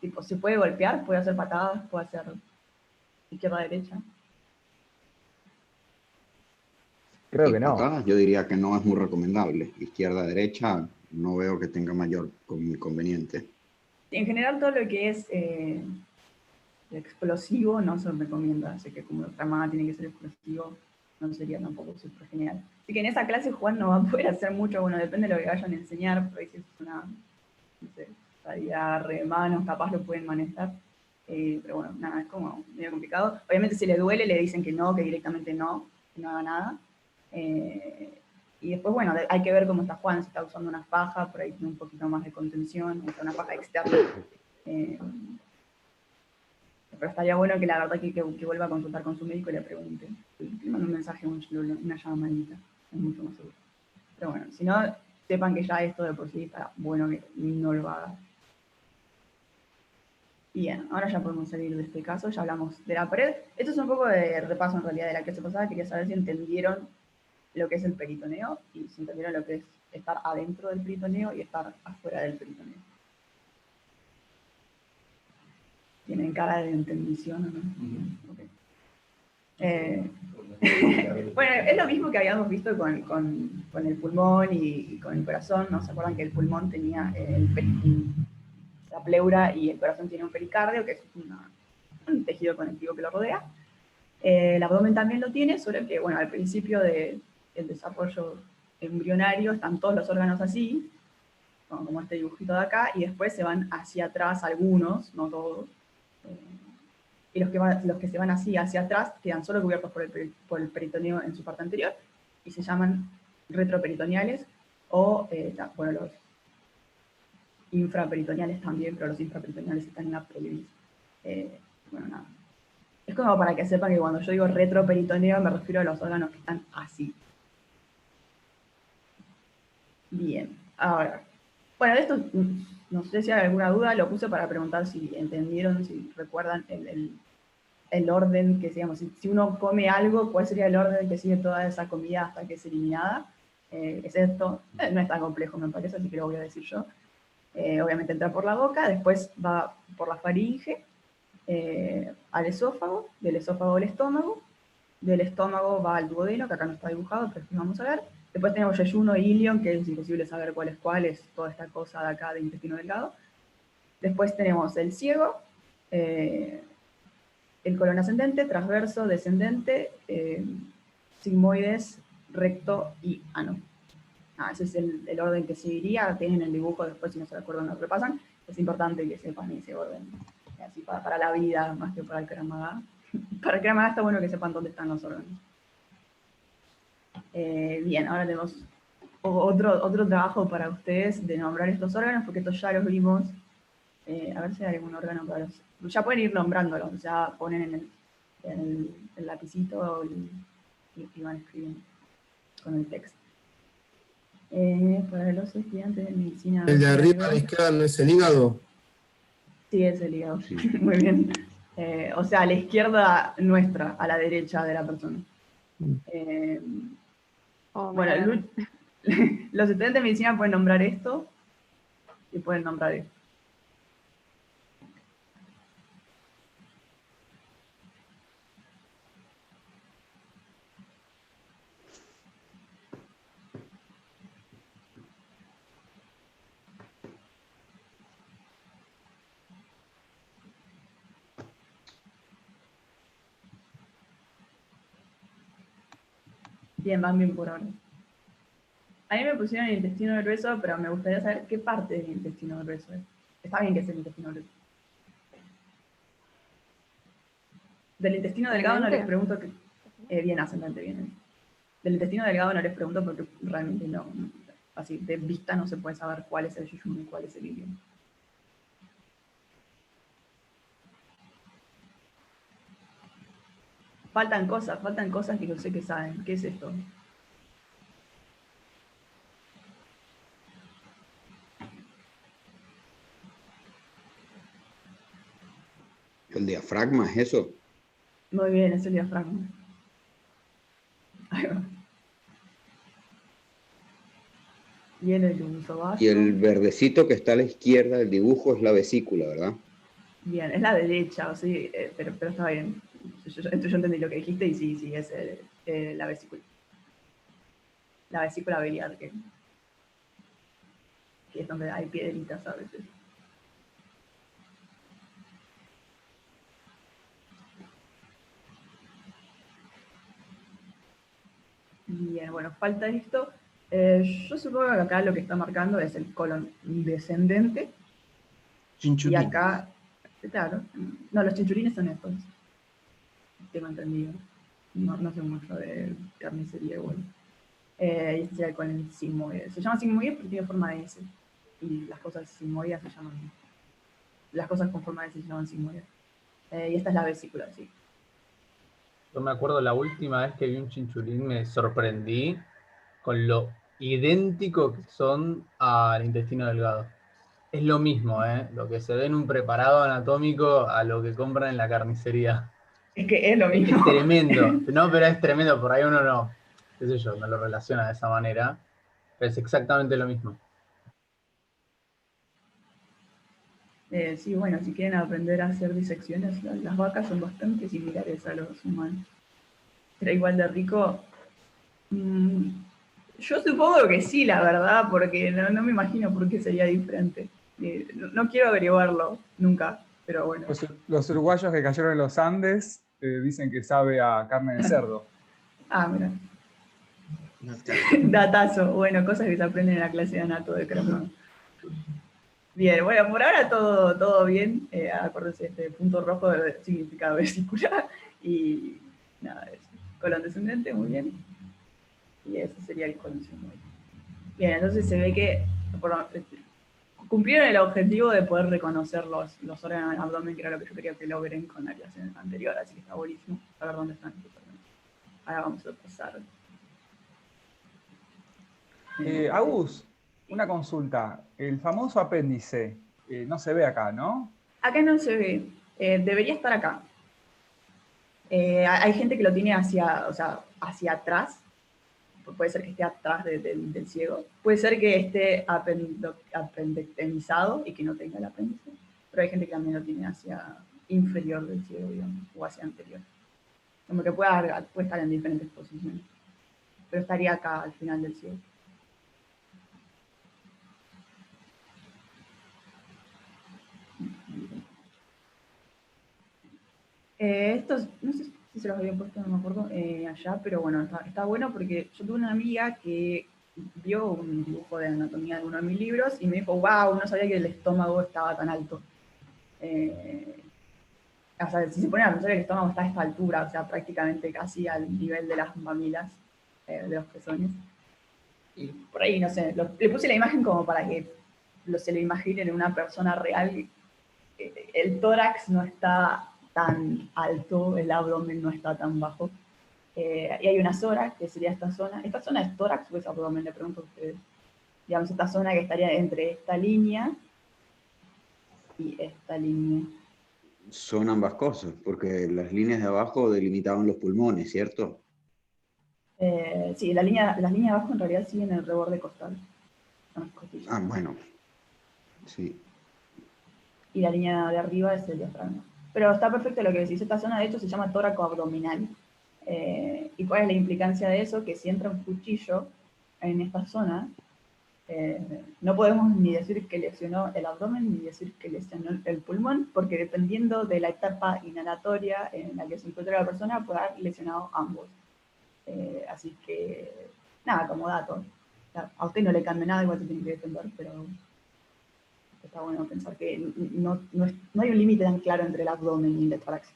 Tipo, se puede golpear, puede hacer patadas, puede hacer izquierda-derecha. Creo que no. Patadas, yo diría que no es muy recomendable. Izquierda-derecha no veo que tenga mayor inconveniente. En general todo lo que es explosivo no se recomienda, así que como nuestra hermana tiene que ser explosivo, no sería tampoco súper genial. Así que en esa clase Juan no va a poder hacer mucho, bueno, depende de lo que vayan a enseñar, pero ahí si es una, no sé, salida de manos, capaz lo pueden manejar, pero bueno, nada, es como medio complicado. Obviamente si le duele le dicen que directamente no haga nada. Y después, bueno, hay que ver cómo está Juan, si está usando una faja, por ahí tiene un poquito más de contención, usa una faja externa. Pero estaría bueno que la verdad que vuelva a consultar con su médico y le pregunte. Le mando un mensaje, una llamadita, es mucho más seguro. Pero bueno, si no, sepan que ya esto de por sí está bueno que no lo haga. Bien, ahora ya podemos salir de este caso, ya hablamos de la pared. Esto es un poco de repaso en realidad de la clase pasada, quería saber si entendieron lo que es el peritoneo y si entendieron lo que es estar adentro del peritoneo y estar afuera del peritoneo. ¿Tienen cara de entendición o no? Okay. Bueno, es lo mismo que habíamos visto con el pulmón y con el corazón, ¿no? ¿Se acuerdan que el pulmón tenía el peritoneo? la pleura y el corazón tiene un pericardio, que es un tejido conectivo que lo rodea. El abdomen también lo tiene, solo que, bueno, al principio del desarrollo embrionario están todos los órganos así, como este dibujito de acá, y después se van hacia atrás algunos, no todos. Y los que se van así hacia atrás quedan solo cubiertos por el peritoneo en su parte anterior, y se llaman retroperitoneales, o, bueno, los infraperitoneales también, pero los infraperitoneales están en la pelvis. Bueno, nada. Es como para que sepan que cuando yo digo retroperitoneo me refiero a los órganos que están así. Bien, ahora, bueno, de esto no sé si hay alguna duda, lo puse para preguntar si entendieron, si recuerdan el orden que, digamos, si uno come algo, ¿cuál sería el orden que sigue toda esa comida hasta que es eliminada? Excepto, no es tan complejo me parece, así que lo voy a decir yo. Obviamente entra por la boca, después va por la faringe, al esófago, del esófago al estómago, del estómago va al duodeno, que acá no está dibujado, pero después vamos a ver. Después tenemos yeyuno e ilion, que es imposible saber cuál es toda esta cosa de acá de intestino delgado. Después tenemos el ciego, el colon ascendente, transverso, descendente, sigmoides, recto y ano. Ese es el orden que seguiría. Tienen el dibujo, después si no se acuerdan lo repasan. Es importante que sepan ese orden, así para la vida más que para el Krav Maga. Para el Krav Maga está bueno que sepan dónde están los órganos. Bien, ahora tenemos otro trabajo para ustedes de nombrar estos órganos, porque estos ya los vimos. A ver si hay algún órgano para los... Ya pueden ir nombrándolos, ya ponen en el lapicito y van escribiendo con el texto. Para los estudiantes de medicina... ¿El de arriba a la izquierda no es el hígado? Sí, es el hígado. Sí. Muy bien. O sea, a la izquierda nuestra, a la derecha de la persona. Bueno, los estudiantes de medicina pueden nombrar esto y pueden nombrar esto. Bien, van bien por ahora. A mí me pusieron el intestino grueso, pero me gustaría saber qué parte del intestino grueso es. Está bien que es el intestino grueso. Del intestino delgado no les pregunto que... bien, ascendente, bien. Del intestino delgado no les pregunto porque realmente no, así de vista no se puede saber cuál es el yeyuno y cuál es el ilion. Faltan cosas que yo sé que saben. ¿Qué es esto? ¿El diafragma es eso? Muy bien, es el diafragma. Ahí va. Viene el uso vaso. Y el verdecito que está a la izquierda del dibujo es la vesícula, ¿verdad? Bien, es la derecha, sí, pero está bien. Entonces yo entendí lo que dijiste y sí, es la vesícula. La vesícula biliar, que es donde hay piedritas a veces. Bien, bueno, falta esto. Yo supongo que acá lo que está marcando es el colon descendente. Chinchulín. Y acá, claro, no, los chinchulines son estos. Tengo entendido. No sé mucho de carnicería igual. Y este sería el colon sigmoide. Se llama sigmoide porque tiene forma de S. Y las cosas sigmoides se llaman... Las cosas con forma de S se llaman sigmoides. Y esta es la vesícula, sí. Yo me acuerdo la última vez que vi un chinchulín me sorprendí con lo idéntico que son al intestino delgado. Es lo mismo, lo que se ve en un preparado anatómico a lo que compran en la carnicería. Es que es lo mismo. Es tremendo. No, pero es tremendo, por ahí uno no, qué sé yo, no lo relaciona de esa manera. Pero es exactamente lo mismo. Sí, bueno, si quieren aprender a hacer disecciones, las vacas son bastante similares a los humanos. ¿Será igual de rico? Yo supongo que sí, la verdad, porque no me imagino por qué sería diferente. No quiero averiguarlo nunca, pero bueno. Los uruguayos que cayeron en los Andes dicen que sabe a carne de cerdo. Ah, mira. No está. Datazo. Bueno, cosas que se aprenden en la clase de anato de crono. Bien, bueno, por ahora todo bien. Acuérdense, este punto rojo significa vesícula. Y nada, es colon descendente, muy bien. Y ese sería el colon sigmoide. Bien, entonces se ve que cumplieron el objetivo de poder reconocer los órganos del abdomen, que era lo que yo quería que logren con la clase anterior, así que está buenísimo saber dónde están estos órganos. Ahora vamos a pasar. Agus, una consulta. El famoso apéndice no se ve acá, ¿no? Acá no se ve. Debería estar acá. Hay gente que lo tiene hacia atrás. Puede ser que esté atrás del ciego. Puede ser que esté apendictemizado y que no tenga el apéndice. Pero hay gente que también lo tiene hacia inferior del ciego, digamos, o hacia anterior. Como que puede estar en diferentes posiciones. Pero estaría acá al final del ciego. Estos, no sé si se los había puesto, no me acuerdo, allá, pero bueno, está bueno porque yo tuve una amiga que vio un dibujo de anatomía de uno de mis libros y me dijo, wow, no sabía que el estómago estaba tan alto. O sea, si se pone a pensar, el estómago está a esta altura, o sea, prácticamente casi al nivel de las mamilas, de los pezones. Y por ahí, no sé, le puse la imagen como para que se lo imaginen en una persona real. El tórax no está tan alto, el abdomen no está tan bajo. Y hay una zona, que sería esta zona. ¿Esta zona es tórax o es abdomen? Le pregunto a ustedes. Digamos, esta zona que estaría entre esta línea y esta línea. Son ambas cosas, porque las líneas de abajo delimitaban los pulmones, ¿cierto? Sí, las líneas de abajo en realidad siguen el reborde costal. Ah, bueno. Sí. Y la línea de arriba es el diafragma. Pero está perfecto lo que decís. Esta zona, de hecho, se llama tóraco abdominal. ¿Y cuál es la implicancia de eso? Que si entra un cuchillo en esta zona, no podemos ni decir que lesionó el abdomen, ni decir que lesionó el pulmón, porque dependiendo de la etapa inhalatoria en la que se encuentra la persona, puede haber lesionado ambos. Así que, nada, como dato. O sea, a usted no le cambia nada, igual se tiene que defender, pero está bueno pensar que no hay un límite tan claro entre el abdomen y el tórax.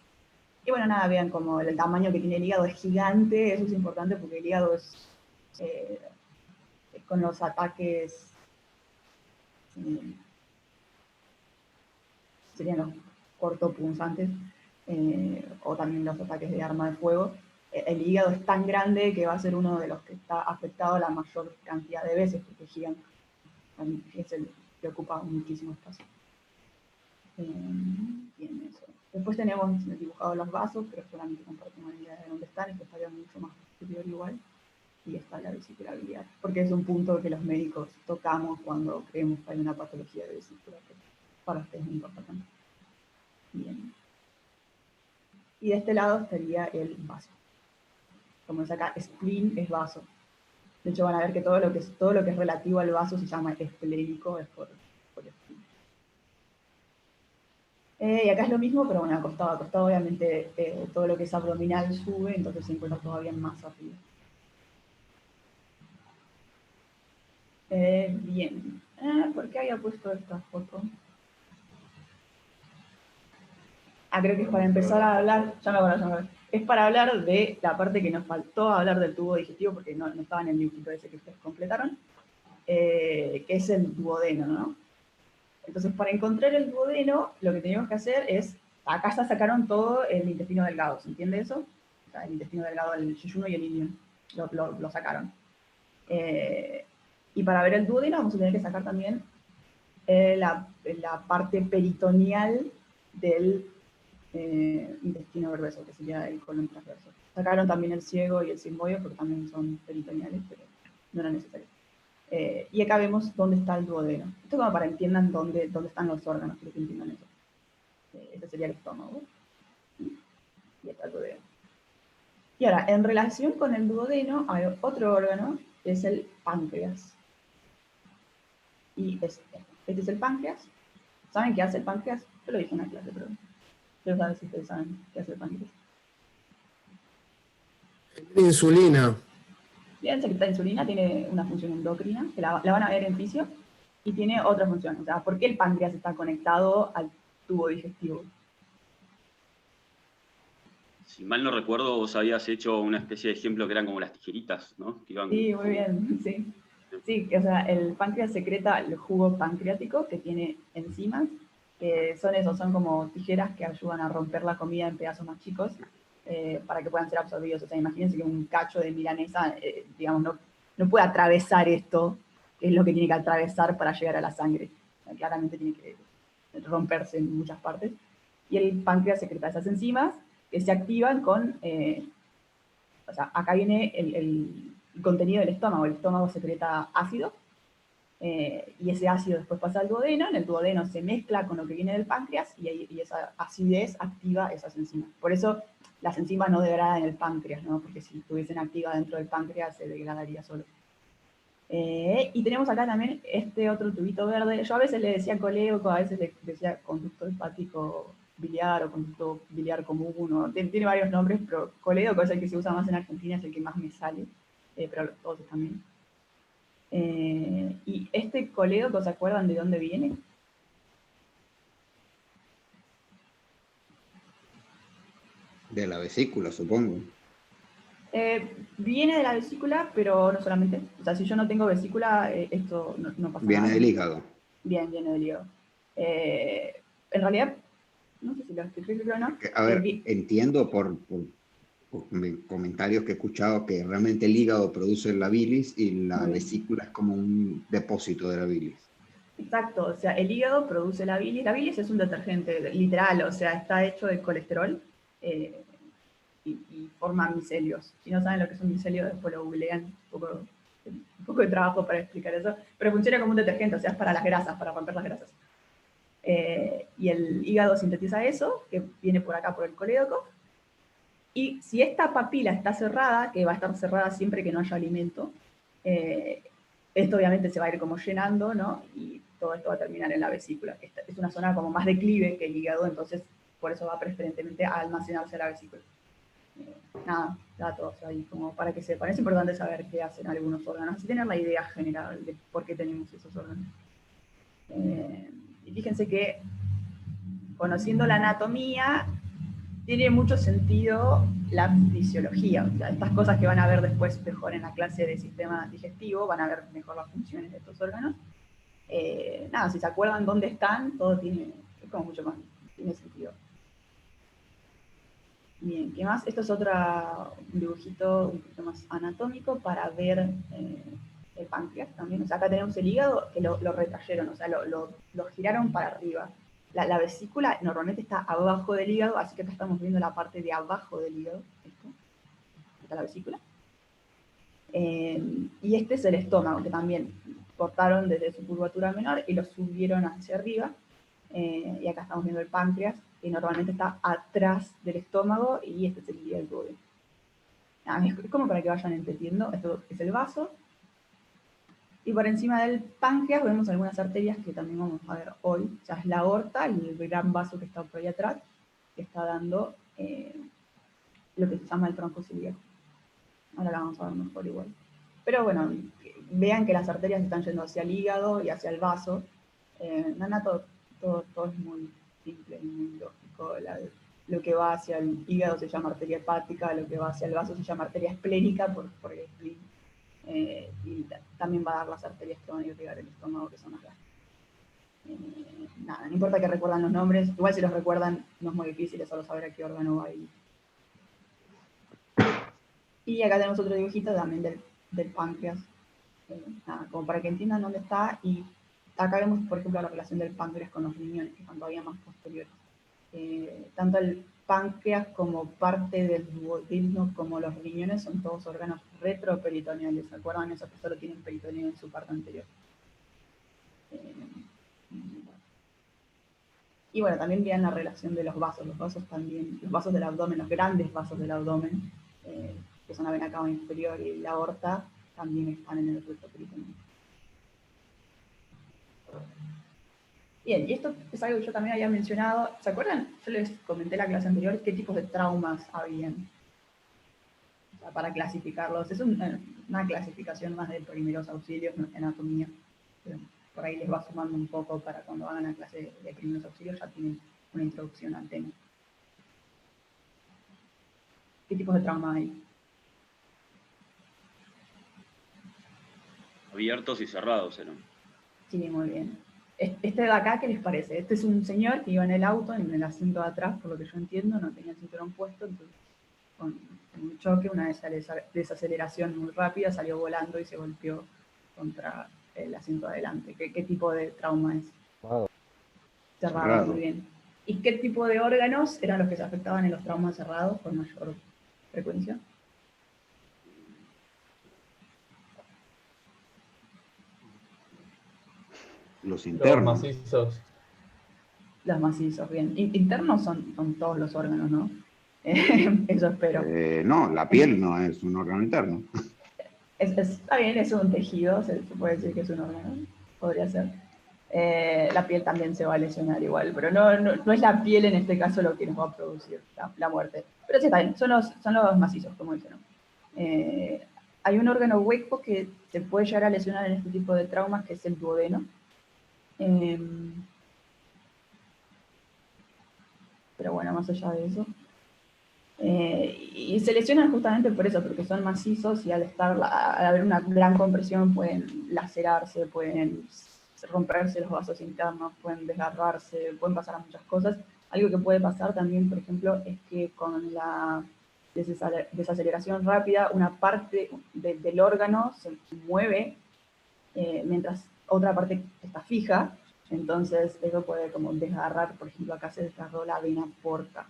Y bueno, nada, vean como el tamaño que tiene el hígado es gigante, eso es importante porque el hígado es con los ataques, serían los cortopunzantes, o también los ataques de arma de fuego. El hígado es tan grande que va a ser uno de los que está afectado la mayor cantidad de veces, porque es gigante. Es el que ocupa muchísimo espacio. Bien, eso. Después tenemos dibujados los vasos, pero solamente comparto una idea de dónde están, esto estaría mucho más superior igual. Y está la vesícula biliar, porque es un punto que los médicos tocamos cuando creemos que hay una patología de vesícula, que para ustedes no importa tanto. Bien. Y de este lado estaría el vaso. Como es acá, spleen es vaso. De hecho van a ver que todo lo que es relativo al vaso se llama esplénico, es por spleen. Y acá es lo mismo, pero bueno, acostado obviamente todo lo que es abdominal sube, entonces se encuentra todavía más arriba. Bien. ¿Por qué había puesto esta foto? Creo que es para empezar a hablar, ya me acuerdo. Es para hablar de la parte que nos faltó hablar del tubo digestivo, porque no estaba en el dibujito ese que ustedes completaron, que es el duodeno, ¿no? Entonces, para encontrar el duodeno, lo que teníamos que hacer es, acá ya sacaron todo el intestino delgado, ¿se entiende eso? O sea, el intestino delgado, el yeyuno y el ilion, lo sacaron. Y para ver el duodeno vamos a tener que sacar también la parte peritoneal del intestino grueso, que sería el colon transverso. Sacaron también el ciego y el sigmoide porque también son peritoneales, pero no era necesario. Y acá vemos dónde está el duodeno. Esto como para que entiendan dónde están los órganos, quiero que entiendan eso. Este sería el estómago. Y está el duodeno. Y ahora, en relación con el duodeno, hay otro órgano, que es el páncreas. Y Este es el páncreas. ¿Saben qué hace el páncreas? Yo lo dije en una clase, pero quiero saber si ustedes saben qué hace el páncreas. Insulina. Bien, secreta insulina, tiene una función endocrina, que la van a ver en fisio, y tiene otra función. O sea, ¿por qué el páncreas está conectado al tubo digestivo? Si mal no recuerdo, vos habías hecho una especie de ejemplo que eran como las tijeritas, ¿no? Que iban... Sí, muy bien, sí. Sí, o sea, el páncreas secreta el jugo pancreático que tiene enzimas, que son esos, son como tijeras que ayudan a romper la comida en pedazos más chicos para que puedan ser absorbidos. O sea, imagínense que un cacho de milanesa, digamos, no puede atravesar esto, que es lo que tiene que atravesar para llegar a la sangre. O sea, claramente tiene que romperse en muchas partes. Y el páncreas secreta esas enzimas que se activan con... o sea, acá viene el contenido del estómago. El estómago secreta ácido, y ese ácido después pasa al duodeno. En el duodeno se mezcla con lo que viene del páncreas y esa acidez activa esas enzimas. Por eso las enzimas no degradan en el páncreas, ¿no? Porque si estuviesen activas dentro del páncreas se degradaría solo. Y tenemos acá también este otro tubito verde. Yo a veces le decía colédoco, a veces le decía conducto hepático biliar o conducto biliar común, o tiene varios nombres, pero colédoco es el que se usa más en Argentina, es el que más me sale, pero todos están bien. Y este colédoco, ¿se acuerdan de dónde viene? De la vesícula, supongo. Viene de la vesícula, pero no solamente. O sea, si yo no tengo vesícula, esto no pasa nada. Viene del hígado. Bien, viene del hígado. En realidad, no sé si lo expliqué o no. A ver, entiendo por comentarios que he escuchado que realmente el hígado produce la bilis y la vesícula es como un depósito de la bilis. Exacto, o sea, el hígado produce la bilis. La bilis es un detergente, literal, o sea, está hecho de colesterol y forma micelios. Si no saben lo que es un micelio, después lo googlean, un poco de trabajo para explicar eso, pero funciona como un detergente, o sea, es para las grasas, para romper las grasas. Y el hígado sintetiza eso, que viene por acá por el colédoco, y si esta papila está cerrada, que va a estar cerrada siempre que no haya alimento, esto obviamente se va a ir como llenando, ¿no? Y todo esto va a terminar en la vesícula, que es una zona como más declive que el hígado, entonces por eso va preferentemente a almacenarse la vesícula. Nada, datos ahí como para que sepan. Es importante saber qué hacen algunos órganos y tener la idea general de por qué tenemos esos órganos. Y fíjense que conociendo la anatomía tiene mucho sentido la fisiología. O sea, estas cosas que van a ver después mejor en la clase de sistema digestivo, van a ver mejor las funciones de estos órganos. Nada, si se acuerdan dónde están, todo tiene, es como mucho más, tiene sentido. Bien, ¿qué más? Esto es un dibujito un poquito más anatómico para ver el páncreas también. O sea, acá tenemos el hígado que lo retrayeron, o sea, lo giraron para arriba. La vesícula normalmente está abajo del hígado, así que acá estamos viendo la parte de abajo del hígado. Esto, está la vesícula. Y este es el estómago, que también cortaron desde su curvatura menor y lo subieron hacia arriba. Y acá estamos viendo el páncreas, que normalmente está atrás del estómago, y este sería el duodeno. Es como para que vayan entendiendo, esto es el vaso, y por encima del páncreas vemos algunas arterias que también vamos a ver hoy. O sea, es la aorta, el gran vaso que está por ahí atrás, que está dando lo que se llama el tronco celíaco. Ahora la vamos a ver mejor igual. Pero bueno, vean que las arterias están yendo hacia el hígado y hacia el vaso. Nada, todo es muy simple y muy lógico. Lo que va hacia el hígado se llama arteria hepática, lo que va hacia el vaso se llama arteria esplénica por el spleen. Y también va a dar las arterias que van a irrigar el estómago, que son las gástricas. Nada, no importa que recuerdan los nombres, igual si los recuerdan no es muy difícil, es solo saber a qué órgano va a ir. Y acá tenemos otro dibujito también del páncreas, nada, como para que entiendan dónde está. Y acá vemos, por ejemplo, la relación del páncreas con los riñones, que están todavía más posteriores. Tanto el páncreas como parte del duodeno como los riñones son todos órganos retroperitoneales. ¿Se acuerdan? Esos que solo tienen peritoneo en su parte anterior. Y bueno, también vean la relación de los vasos. Los vasos también, los vasos del abdomen, los grandes vasos del abdomen, que son la vena cava inferior y la aorta, también están en el retroperitoneal. Bien, y esto es algo que yo también había mencionado. ¿Se acuerdan? Yo les comenté en la clase anterior qué tipos de traumas habían. O sea, para clasificarlos. Es una clasificación más de primeros auxilios, no anatomía. Pero por ahí les va sumando un poco para cuando hagan la clase de primeros auxilios ya tienen una introducción al tema. ¿Qué tipos de trauma hay? Abiertos y cerrados eran. Sí, muy bien. Este de acá, ¿qué les parece? Este es un señor que iba en el auto, en el asiento de atrás, por lo que yo entiendo, no tenía el cinturón puesto, entonces con un choque, una desaceleración muy rápida, salió volando y se golpeó contra el asiento de adelante. ¿Qué tipo de trauma es? Wow. Cerrado, muy bien. ¿Y qué tipo de órganos eran los que se afectaban en los traumas cerrados con mayor frecuencia? Los Los internos. macizos. Los macizos, bien. Internos son todos los órganos, ¿no? Eso espero. No, la piel no es un órgano interno. Está bien, es un tejido, se puede decir que es un órgano, podría ser. La piel también se va a lesionar igual, pero no es la piel en este caso lo que nos va a producir la muerte. Pero sí, está bien, son los macizos, como dicen. Hay un órgano hueco que se puede llegar a lesionar en este tipo de traumas, que es el duodeno. Pero bueno, más allá de eso. Y se lesionan justamente por eso, porque son macizos y al haber una gran compresión pueden lacerarse, pueden romperse los vasos internos, pueden desgarrarse, pueden pasar a muchas cosas. Algo que puede pasar también, por ejemplo, es que con la desaceleración rápida, una parte del órgano se mueve mientras otra parte está fija, entonces eso puede como desgarrar, por ejemplo, acá se desgarró la vena porta.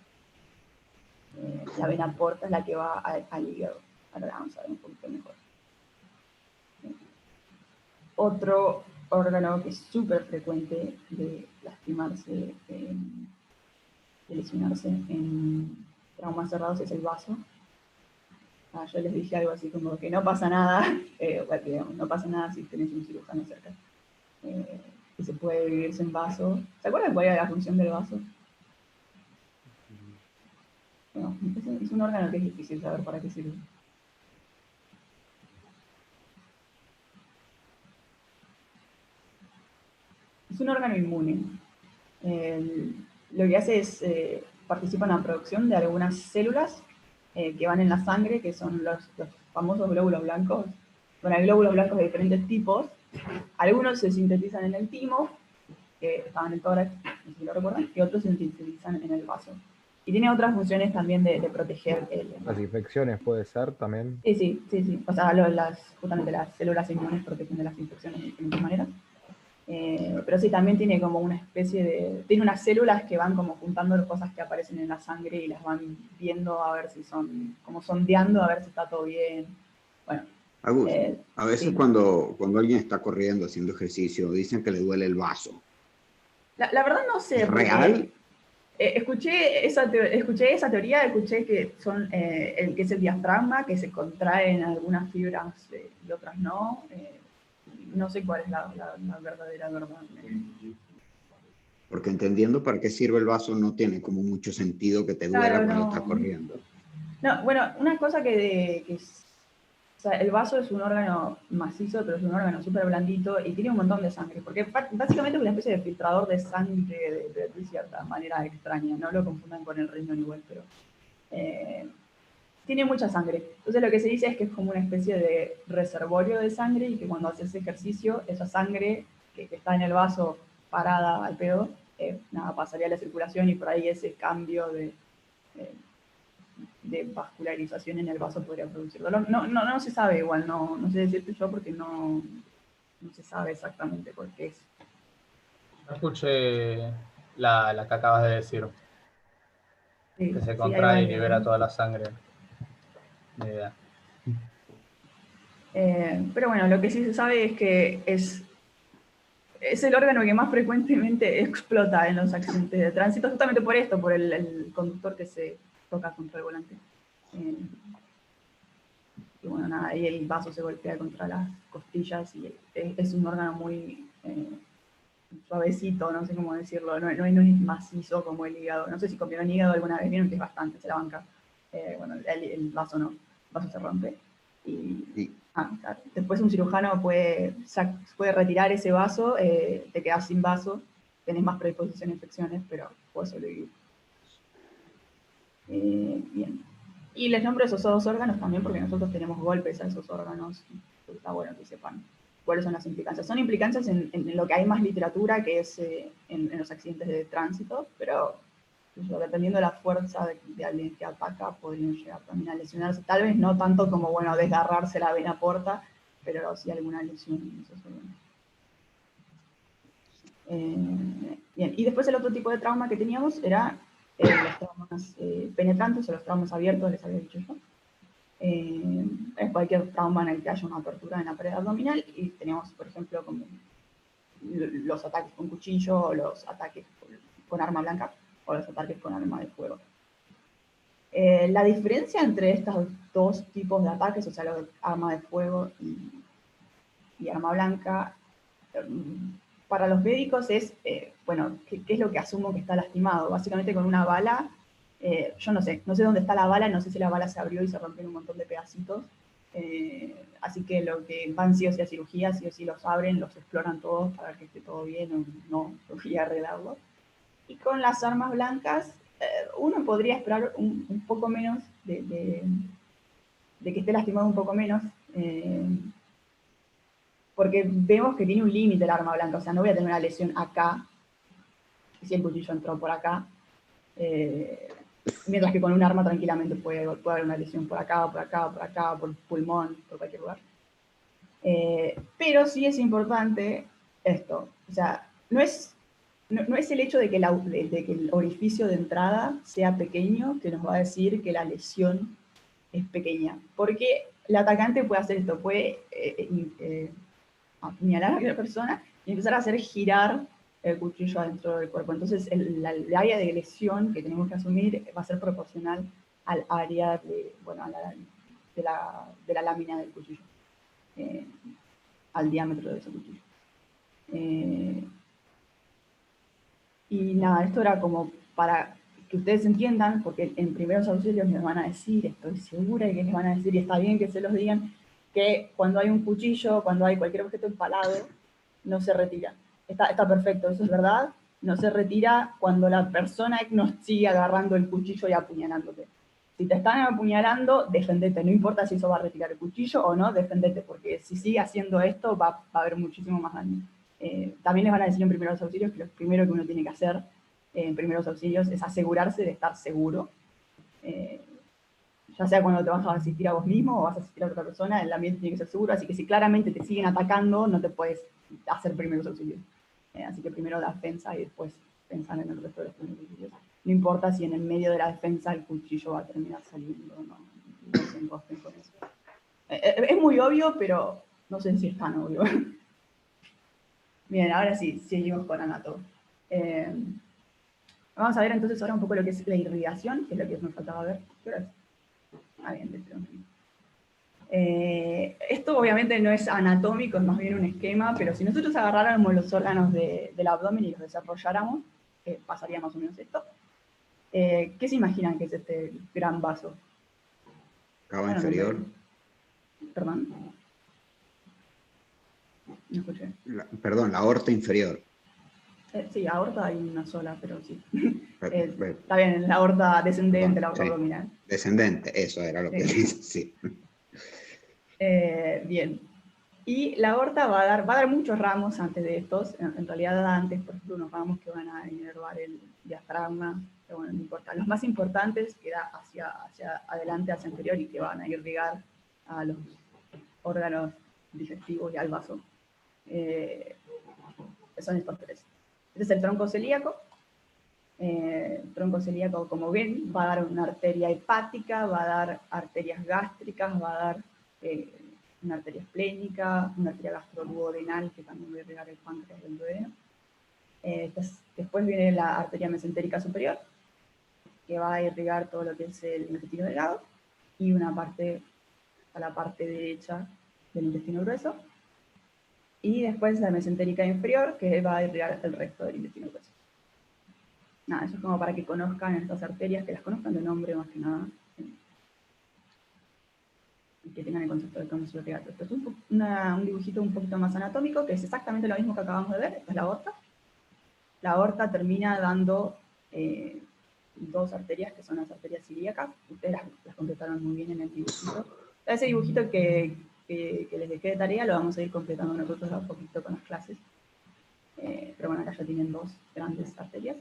La vena porta es la que va al hígado. Ahora la vamos a ver un poquito mejor. Otro órgano que es súper frecuente de lastimarse, de lesionarse en traumas cerrados es el vaso. Yo les dije algo así como que no pasa nada, digamos, no pasa nada si tenés un cirujano cerca. Que se puede vivir sin vaso. ¿Se acuerdan cuál era la función del vaso? Bueno, es un órgano que es difícil saber para qué sirve. Es un órgano inmune. Lo que hace es participa en la producción de algunas células que van en la sangre, que son los famosos glóbulos blancos. Bueno, hay glóbulos blancos de diferentes tipos. Algunos se sintetizan en el timo, que estaban en el tórax, no sé si lo recuerdan, y otros se sintetizan en el vaso. Y tiene otras funciones también de proteger Las infecciones puede ser también. Sí. O sea, justamente las células inmunes protegen de las infecciones de diferentes maneras. Pero sí, también tiene como una especie de... Tiene unas células que van como juntando cosas que aparecen en la sangre y las van viendo a ver si son... como sondeando a ver si está todo bien. Bueno. Agus, a veces sí. cuando alguien está corriendo, haciendo ejercicio, dicen que le duele el vaso. La verdad no sé. ¿Es real? Escuché esa teoría, escuché que que es el diafragma, que se contrae en algunas fibras y otras no. No sé cuál es la verdadera verdad. Porque entendiendo para qué sirve el vaso no tiene como mucho sentido que te duela Claro, cuando no. estás corriendo. No, bueno, una cosa que o sea, el vaso es un órgano macizo, pero es un órgano súper blandito y tiene un montón de sangre, porque básicamente es una especie de filtrador de sangre de cierta manera extraña, no lo confundan con el riñón igual, pero tiene mucha sangre. Entonces lo que se dice es que es como una especie de reservorio de sangre y que cuando haces ejercicio, esa sangre que está en el vaso parada al pedo, pasaría a la circulación y por ahí ese cambio de vascularización en el vaso podría producir dolor. No se sabe igual, no sé decirte yo porque no se sabe exactamente por qué es. No escuché la que acabas de decir. Sí, Que se hay contrae y varios. libera toda la sangre. Ni idea. Pero bueno, lo que sí se sabe es que es el órgano que más frecuentemente explota en los accidentes de tránsito, justamente por esto, por el conductor que se toca contra el volante. Y bueno, nada, ahí el vaso se golpea contra las costillas y es un órgano muy suavecito, no sé cómo decirlo, no es macizo como el hígado. No sé si comieron hígado alguna vez, vieron que es bastante, se la banca. Bueno, el vaso no, el vaso se rompe. Y claro. Después un cirujano puede retirar ese vaso, te quedas sin vaso, tenés más predisposición a infecciones, pero puedes sobrevivir. Bien. Y les nombro esos dos órganos también porque nosotros tenemos golpes a esos órganos, y está bueno que sepan cuáles son las implicancias. Son implicancias en lo que hay más literatura, que es en los accidentes de tránsito, pero dependiendo de la fuerza de alguien que ataca, podrían llegar también a lesionarse. Tal vez no tanto como, bueno, desgarrarse la vena porta, pero sí alguna lesión en esos órganos. Bien, y después el otro tipo de trauma que teníamos era los traumas penetrantes o los traumas abiertos, les había dicho yo. Es cualquier trauma en el que haya una apertura en la pared abdominal, y tenemos, por ejemplo, como los ataques con cuchillo, o los ataques con arma blanca, o los ataques con arma de fuego. La diferencia entre estos dos tipos de ataques, o sea, los de arma de fuego y arma blanca, para los médicos es, bueno, ¿qué es lo que asumo que está lastimado? Básicamente con una bala, yo no sé dónde está la bala, no sé si la bala se abrió y se rompió en un montón de pedacitos, así que lo que van sí o sí a cirugía, sí o sí los abren, los exploran todos para ver que esté todo bien o no, y arreglarlo. Y con las armas blancas, uno podría esperar un poco menos de que esté lastimado un poco menos, porque vemos que tiene un límite el arma blanca, o sea, no voy a tener una lesión acá, si el cuchillo entró por acá, mientras que con un arma tranquilamente puede haber una lesión por acá, por acá, por acá, por el pulmón, por cualquier lugar. Pero sí es importante esto, o sea, no es el hecho de que el orificio de entrada sea pequeño que nos va a decir que la lesión es pequeña, porque el atacante puede hacer esto, puede apuñalar a la persona y empezar a hacer girar el cuchillo adentro del cuerpo. Entonces, el área de lesión que tenemos que asumir va a ser proporcional al área de la lámina del cuchillo, al diámetro de ese cuchillo. Y nada, esto era como para que ustedes entiendan, porque en primeros auxilios les van a decir, estoy segura de que les van a decir, y está bien que se los digan, que cuando hay un cuchillo, cuando hay cualquier objeto empalado, no se retira. Está perfecto, eso es verdad. No se retira cuando la persona no sigue agarrando el cuchillo y apuñalándote. Si te están apuñalando, defendete. No importa si eso va a retirar el cuchillo o no, defendete, porque si sigue haciendo esto, va a haber muchísimo más daño. También les van a decir en primeros auxilios que lo primero que uno tiene que hacer en primeros auxilios es asegurarse de estar seguro. Ya sea cuando te vas a asistir a vos mismo o vas a asistir a otra persona, el ambiente tiene que ser seguro, así que si claramente te siguen atacando, no te puedes hacer primeros auxilios. Así que primero la defensa y después pensar en el resto de los primeros auxilios. No importa si en el medio de la defensa el cuchillo va a terminar saliendo, no se encosten con eso. Es muy obvio, pero no sé si es tan obvio. Bien, ahora sí, seguimos con Anato. Vamos a ver entonces ahora un poco lo que es la irrigación, que es lo que nos faltaba ver. ¿Qué hora es? Ah, bien, esto obviamente no es anatómico, es más bien un esquema, pero si nosotros agarráramos los órganos del abdomen y los desarrolláramos, pasaría más o menos esto. ¿Qué se imaginan que es este gran vaso? Cava inferior. Perdón. No escuché. Perdón, la aorta inferior. Sí, aorta hay una sola, pero sí. Está bien, la aorta descendente, la aorta abdominal. Descendente, eso era lo que dice, sí. Bien. Y la aorta va a dar muchos ramos antes de estos. En realidad da antes, por ejemplo, unos ramos que van a inervar el diafragma, pero bueno, no importa. Los más importantes que da hacia adelante, hacia anterior, y que van a irrigar a los órganos digestivos y al vaso. Son estos tres. Este es el tronco celíaco. Tronco celíaco, como ven, va a dar una arteria hepática, va a dar arterias gástricas, va a dar una arteria esplénica, una arteria gastroduodenal, que también va a irrigar el páncreas del duodeno. Después viene la arteria mesentérica superior, que va a irrigar todo lo que es el intestino delgado, y una parte a la parte derecha del intestino grueso. Y después la mesentérica inferior, que va a irrigar el resto del intestino grueso. Nada, eso es como para que conozcan estas arterias, que las conozcan de nombre más que nada. Y que tengan el concepto de cómo se lo pega. Esto es un dibujito un poquito más anatómico, que es exactamente lo mismo que acabamos de ver. Esta es la aorta. La aorta termina dando dos arterias, que son las arterias ilíacas. Ustedes las completaron muy bien en el dibujito. Ese dibujito que les dejé de tarea lo vamos a ir completando nosotros a poquito con las clases. Pero bueno, acá ya tienen dos grandes arterias.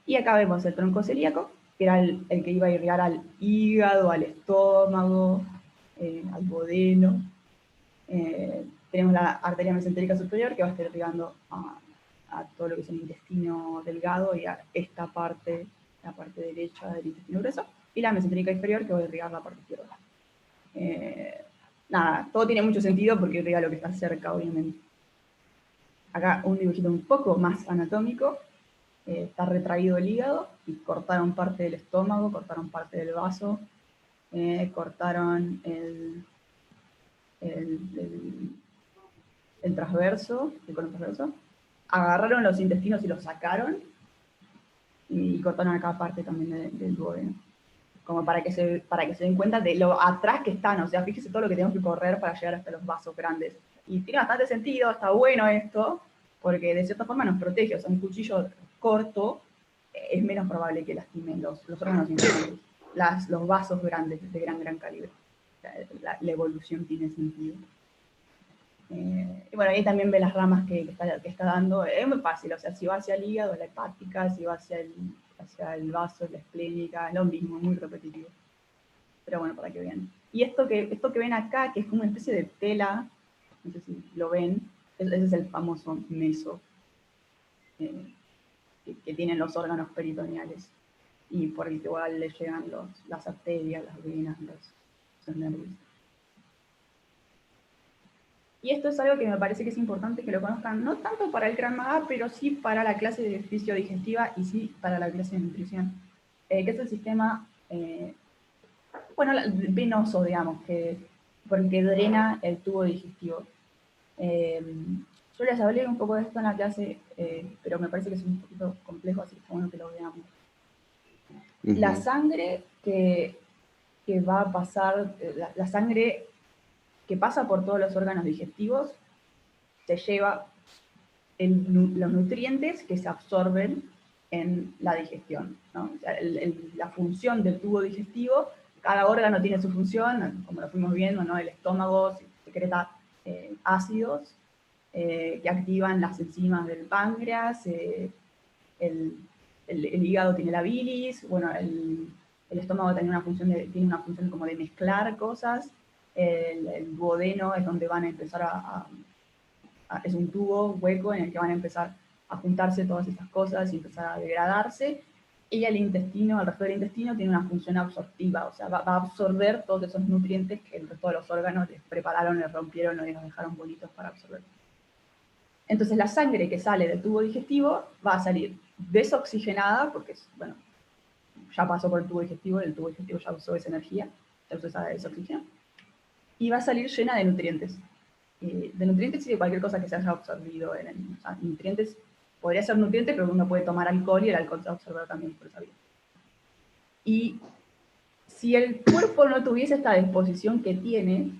Y acá vemos el tronco celíaco, que era el que iba a irrigar al hígado, al estómago, al duodeno. Tenemos la arteria mesentérica superior, que va a estar irrigando a todo lo que es el intestino delgado y a esta parte, la parte derecha del intestino grueso. Y la mesentérica inferior, que va a irrigar la parte izquierda. Nada, todo tiene mucho sentido porque irriga lo que está cerca, obviamente. Acá un dibujito un poco más anatómico. Está retraído el hígado y cortaron parte del estómago, cortaron parte del vaso, cortaron el transverso, el colon transverso, agarraron los intestinos y los sacaron y cortaron acá parte también del duodeno. Como para que se den cuenta de lo atrás que están, o sea, fíjese todo lo que tenemos que correr para llegar hasta los vasos grandes. Y tiene bastante sentido, está bueno esto, porque de cierta forma nos protege, o sea, un cuchillo corto es menos probable que lastimen los órganos internos, los vasos grandes, de gran calibre. La evolución tiene sentido. Y bueno, ahí también ve las ramas que está dando. Es muy fácil, o sea, si va hacia el hígado, la hepática, si va hacia el vaso, la esplénica, es lo mismo, muy repetitivo. Pero bueno, para que vean. Y esto que ven acá, que es como una especie de tela, no sé si lo ven, ese es el famoso meso, que tienen los órganos peritoneales. Y por el que igual le llegan las arterias, las venas, los nervios. Y esto es algo que me parece que es importante que lo conozcan, no tanto para el Krav Maga, pero sí para la clase de fisiodigestiva y sí para la clase de nutrición, que es el sistema, venoso, digamos, porque drena el tubo digestivo. Yo les hablé un poco de esto en la clase, pero me parece que es un poquito complejo, así que está bueno que lo veamos. La sangre que va a pasar, la sangre que pasa por todos los órganos digestivos, se lleva los nutrientes que se absorben en la digestión, ¿no? O sea, la función del tubo digestivo, cada órgano tiene su función, como lo fuimos viendo, ¿no? El estómago secreta ácidos que activan las enzimas del páncreas, el hígado tiene la bilis, bueno, el estómago tiene una función como de mezclar cosas. El duodeno es donde van a empezar es un tubo hueco en el que van a empezar a juntarse todas estas cosas y empezar a degradarse. Y el resto del intestino tiene una función absortiva, o sea, va a absorber todos esos nutrientes que el resto de los órganos les prepararon, les rompieron o les dejaron bonitos para absorber. Entonces la sangre que sale del tubo digestivo va a salir desoxigenada, porque ya pasó por el tubo digestivo ya usó esa energía, ya usó esa desoxigenación, y va a salir llena de nutrientes. De nutrientes y de cualquier cosa que se haya absorbido nutrientes, podría ser nutriente, pero uno puede tomar alcohol y el alcohol se va a absorber también por esa vía. Y si el cuerpo no tuviese esta disposición que tiene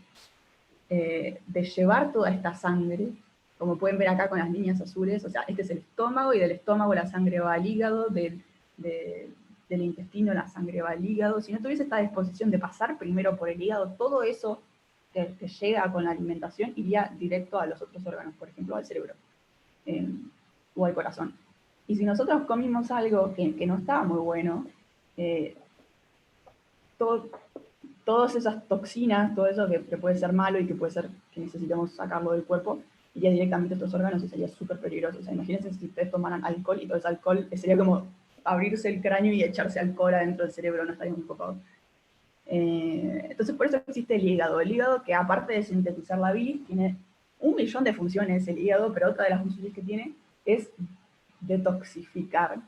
de llevar toda esta sangre, como pueden ver acá con las líneas azules, o sea, este es el estómago, y del estómago la sangre va al hígado, del intestino la sangre va al hígado. Si no tuviese esta disposición de pasar primero por el hígado, todo eso que llega con la alimentación iría directo a los otros órganos, por ejemplo, al cerebro o al corazón. Y si nosotros comimos algo que no estaba muy bueno, todas esas toxinas, todo eso que puede ser malo y que puede ser que necesitamos sacarlo del cuerpo, iría directamente a estos órganos y sería súper peligroso. O sea, imagínense si ustedes tomaran alcohol y todo ese alcohol sería como abrirse el cráneo y echarse alcohol adentro del cerebro, no estaría muy copado. Entonces por eso existe el hígado. El hígado, que aparte de sintetizar la bilis, tiene 1.000.000 de funciones el hígado, pero otra de las funciones que tiene es detoxificar.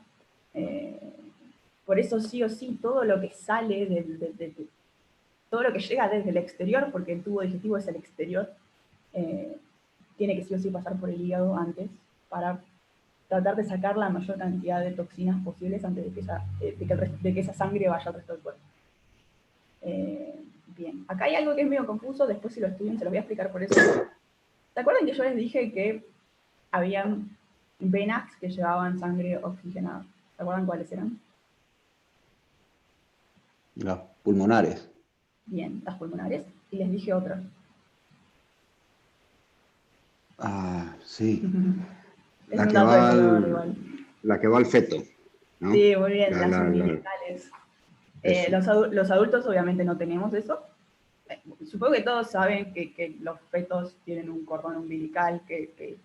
Por eso sí o sí, todo lo que sale todo lo que llega desde el exterior, porque el tubo digestivo es el exterior, tiene que sí o sí pasar por el hígado antes para tratar de sacar la mayor cantidad de toxinas posibles antes de que esa sangre vaya al resto del cuerpo. Bien, acá hay algo que es medio confuso, después si lo estudian se los voy a explicar por eso. ¿Se acuerdan que yo les dije que habían venas que llevaban sangre oxigenada? ¿Se acuerdan cuáles eran? Las pulmonares. Bien, las pulmonares, y les dije otras. Ah, sí. Es La un que dato de va color igual. la que va al feto, ¿no? Sí, muy bien, La- las la- la- umbilicales. eso. Los adultos obviamente no tenemos eso. Supongo que todos saben que los fetos tienen un cordón umbilical,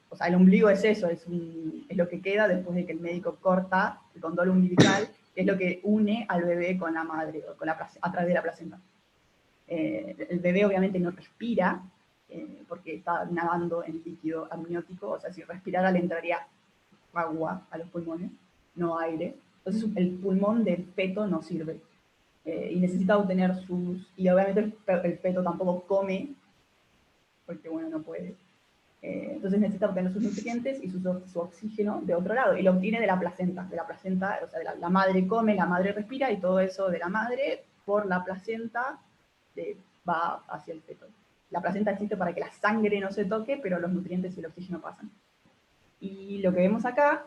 o sea, el ombligo es eso, es lo que queda después de que el médico corta el cordón umbilical, que es lo que une al bebé con la madre, o a través de la placenta. El bebé obviamente no respira, porque está nadando en líquido amniótico, o sea, si respirara le entraría agua a los pulmones, no aire. Entonces el pulmón del feto no sirve. Y necesita obtener y obviamente el feto tampoco come, porque bueno, no puede. Entonces necesita obtener sus nutrientes y su oxígeno de otro lado, y lo obtiene de la placenta, o sea, la madre come, la madre respira, y todo eso de la madre, por la placenta, va hacia el feto. La placenta existe para que la sangre no se toque, pero los nutrientes y el oxígeno pasan. Y lo que vemos acá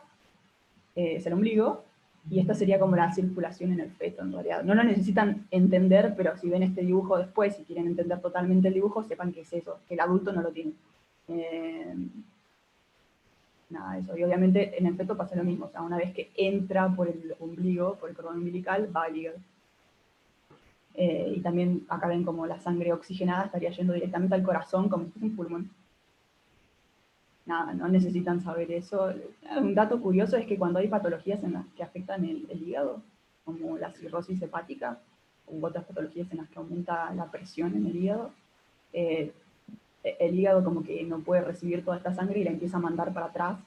es el ombligo, y esta sería como la circulación en el feto, en realidad. No lo necesitan entender, pero si ven este dibujo después y quieren entender totalmente el dibujo, sepan que es eso, que el adulto no lo tiene. Nada, eso. Y obviamente en el feto pasa lo mismo, o sea, una vez que entra por el ombligo, por el cordón umbilical, va al hígado. Y también acá ven como la sangre oxigenada estaría yendo directamente al corazón, como si fuese un pulmón. Nada, no necesitan saber eso. Un dato curioso es que cuando hay patologías en las que afectan el hígado, como la cirrosis hepática, u otras patologías en las que aumenta la presión en el hígado, el hígado como que no puede recibir toda esta sangre y la empieza a mandar para atrás,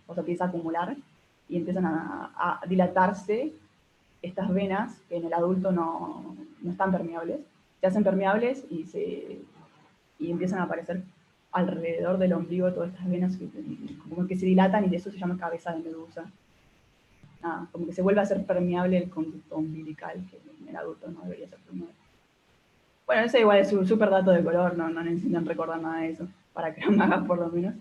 o sea, empieza a acumular, y empiezan a dilatarse estas venas que en el adulto no están permeables, se hacen permeables y empiezan a aparecer alrededor del ombligo todas estas venas como que se dilatan, y de eso se llama cabeza de medusa. Como que se vuelve a ser permeable el conducto umbilical, que en el adulto no debería ser permeable. Bueno, ese igual es un súper dato de color, no necesitan recordar nada de eso, para que no me hagan por lo menos.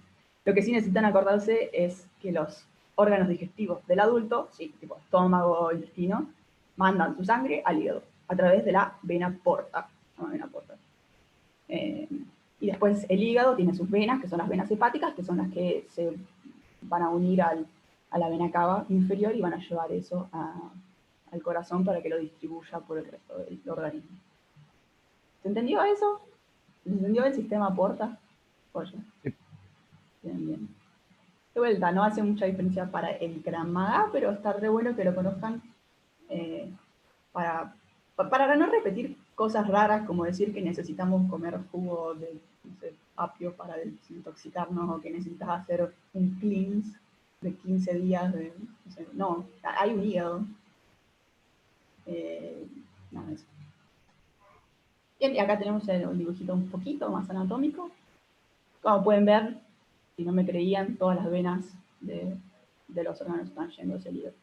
Lo que sí necesitan acordarse es que los órganos digestivos del adulto, sí, tipo estómago o intestino, mandan su sangre al hígado, a través de la vena porta. Y después el hígado tiene sus venas, que son las venas hepáticas, que son las que se van a unir a la vena cava inferior y van a llevar eso al corazón para que lo distribuya por el resto del organismo. ¿Se entendió eso? ¿Se entendió el sistema porta? Oye. Bien, bien. De vuelta, no hace mucha diferencia para el Krav Maga, pero está re bueno que lo conozcan para no repetir cosas raras, como decir que necesitamos comer jugo de, no sé, apio para desintoxicarnos, o que necesitas hacer un cleanse de 15 días. No, hay un hígado. Nada, eso. Bien, y acá tenemos un dibujito un poquito más anatómico. Como pueden ver, si no me creían, todas las venas de los órganos están yendo hacia el hígado.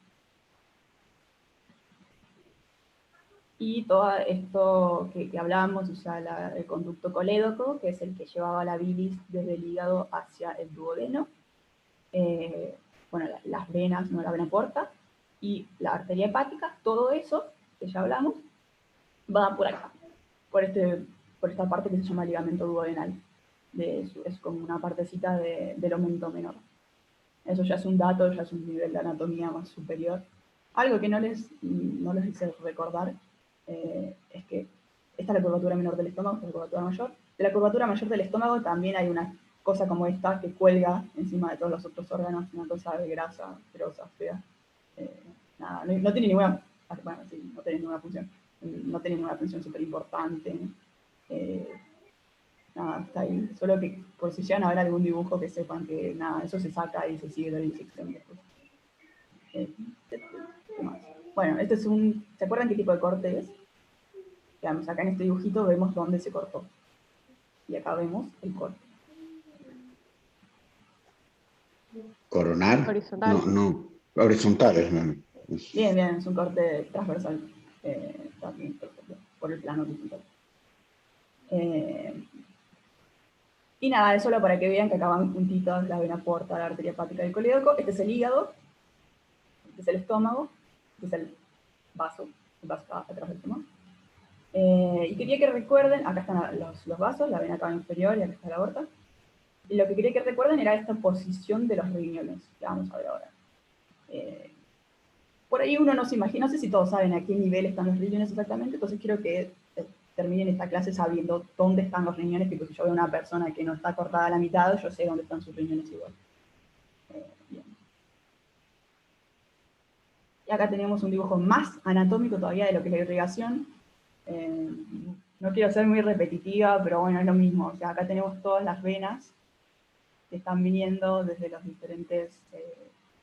Y todo esto que hablábamos, o sea, el conducto colédoco, que es el que llevaba la bilis desde el hígado hacia el duodeno. Bueno, las venas, no la vena porta, y la arteria hepática, todo eso que ya hablamos, va por acá, por esta parte que se llama ligamento duodenal. Es como una partecita del aumento menor. Eso ya es un dato, ya es un nivel de anatomía más superior. Algo que no les hice recordar es que esta es la curvatura menor del estómago, esta es la curvatura mayor. De la curvatura mayor del estómago también hay una cosa como esta que cuelga encima de todos los otros órganos, una cosa de grasa, asquerosa, fea. Nada, no tiene ninguna, bueno, sí, no tiene ninguna función. No tiene ninguna función súper importante. Nada, está ahí. Solo que por si llegan a ver algún dibujo, que sepan que nada, eso se saca y se sigue la disección después. ¿Qué más? Bueno, este es ¿se acuerdan qué tipo de corte es? Veamos, acá en este dibujito vemos dónde se cortó. Y acá vemos el corte. Coronar. Horizontal. No. Horizontales. No. Bien, bien, es un corte transversal. También perfecto, por el plano horizontal. Y nada, es solo para que vean que acá van juntitos la vena porta, la arteria hepática y el colédoco. Este es el hígado, este es el estómago, este es el vaso está atrás del estómago. Y quería que recuerden, acá están los vasos, la vena cava inferior y acá está la aorta. Y lo que quería que recuerden era esta posición de los riñones, que vamos a ver ahora. Por ahí uno no se imagina, no sé si todos saben a qué nivel están los riñones exactamente, entonces quiero que terminen esta clase sabiendo dónde están los riñones, tipo si yo veo a una persona que no está cortada a la mitad, yo sé dónde están sus riñones igual. Bien. Y acá tenemos un dibujo más anatómico todavía de lo que es la irrigación. No quiero ser muy repetitiva, pero bueno, es lo mismo. O sea, acá tenemos todas las venas que están viniendo desde los diferentes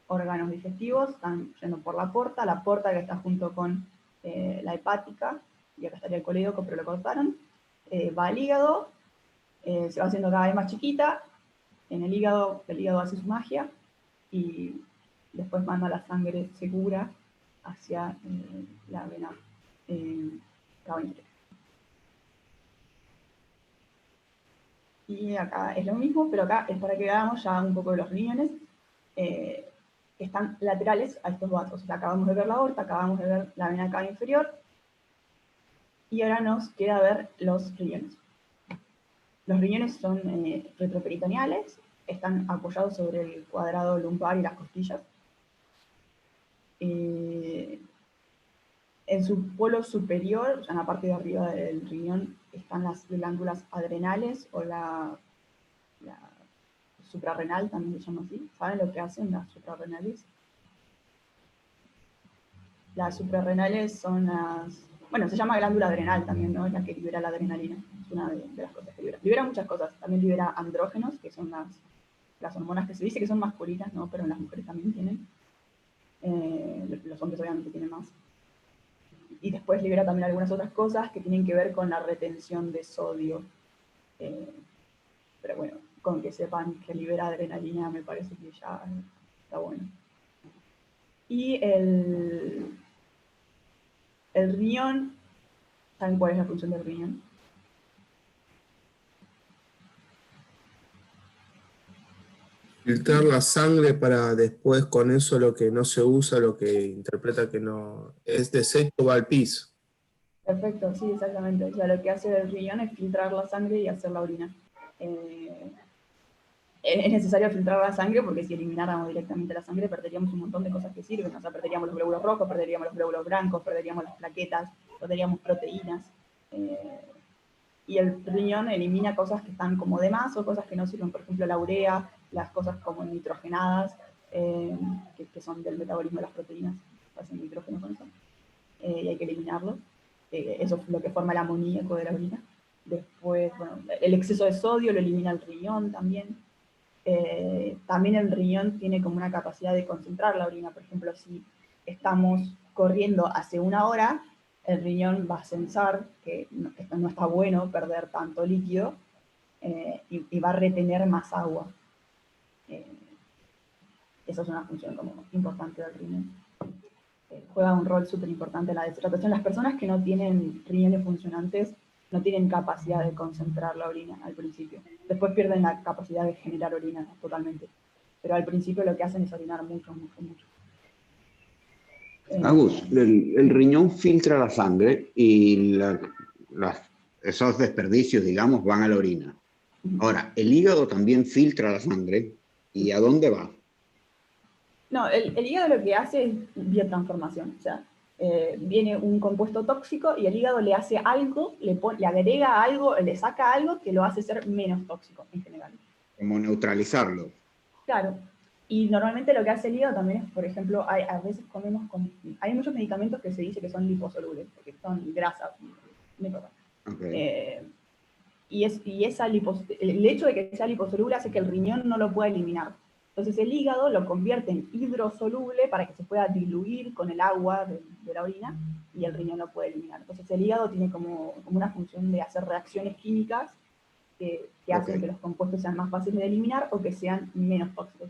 órganos digestivos, están yendo por la porta que está junto con la hepática, y acá estaría el colédoco, pero lo cortaron, va al hígado, se va haciendo cada vez más chiquita, en el hígado hace su magia, y después manda la sangre segura hacia la vena cava inferior. Y acá es lo mismo, pero acá es para que veamos ya un poco de los riñones, que están laterales a estos vasos. O sea, acabamos de ver la aorta, acabamos de ver la vena cava inferior, y ahora nos queda ver los riñones. Los riñones son retroperitoneales, están apoyados sobre el cuadrado lumbar y las costillas. En su polo superior, en la parte de arriba del riñón, están las glándulas adrenales o la suprarrenal, también se llama así. ¿Saben lo que hacen las suprarrenales? Las suprarrenales son las... Bueno, se llama glándula adrenal también, ¿no? Es la que libera la adrenalina. Es una de las cosas que libera. Libera muchas cosas. También libera andrógenos, que son las hormonas que se dice que son masculinas, ¿no? Pero las mujeres también tienen. Los hombres obviamente tienen más. Y después libera también algunas otras cosas que tienen que ver con la retención de sodio. Pero bueno, con que sepan que libera adrenalina me parece que ya está bueno. Y el riñón, ¿saben cuál es la función del riñón? Filtrar la sangre para después con eso lo que no se usa, lo que interpreta que no es desecho, va al piso. Perfecto, sí, exactamente. O sea, lo que hace el riñón es filtrar la sangre y hacer la orina. Es necesario filtrar la sangre porque si elimináramos directamente la sangre perderíamos un montón de cosas que sirven. O sea, perderíamos los glóbulos rojos, perderíamos los glóbulos blancos, perderíamos las plaquetas, perderíamos proteínas. Y el riñón elimina cosas que están como de más o cosas que no sirven. Por ejemplo, la urea, las cosas como nitrogenadas, que son del metabolismo de las proteínas, hacen nitrógeno con eso. Y hay que eliminarlo. Eso es lo que forma el amoníaco de la orina. Después, bueno, el exceso de sodio lo elimina el riñón también. También el riñón tiene como una capacidad de concentrar la orina. Por ejemplo, si estamos corriendo hace 1 hora, el riñón va a pensar que no está bueno perder tanto líquido y va a retener más agua. Esa es una función como importante del riñón. Juega un rol súper importante en la deshidratación. Las personas que no tienen riñones funcionantes no tienen capacidad de concentrar la orina al principio. Después pierden la capacidad de generar orina totalmente. Pero al principio lo que hacen es orinar mucho, mucho, mucho. Agus, el riñón filtra la sangre y esos desperdicios, digamos, van a la orina. Ahora, el hígado también filtra la sangre. ¿Y a dónde va? No, el hígado lo que hace es biotransformación. O sea, viene un compuesto tóxico y el hígado le hace algo, le agrega algo, le saca algo que lo hace ser menos tóxico en general. Como neutralizarlo. Claro. Y normalmente lo que hace el hígado también es, por ejemplo, a veces hay muchos medicamentos que se dice que son liposolubles, porque son grasas. No importa. Okay. Y el hecho de que sea liposoluble hace que el riñón no lo pueda eliminar. Entonces el hígado lo convierte en hidrosoluble para que se pueda diluir con el agua de la orina y el riñón lo puede eliminar. Entonces el hígado tiene como una función de hacer reacciones químicas que hacen que los compuestos sean más fáciles de eliminar o que sean menos tóxicos.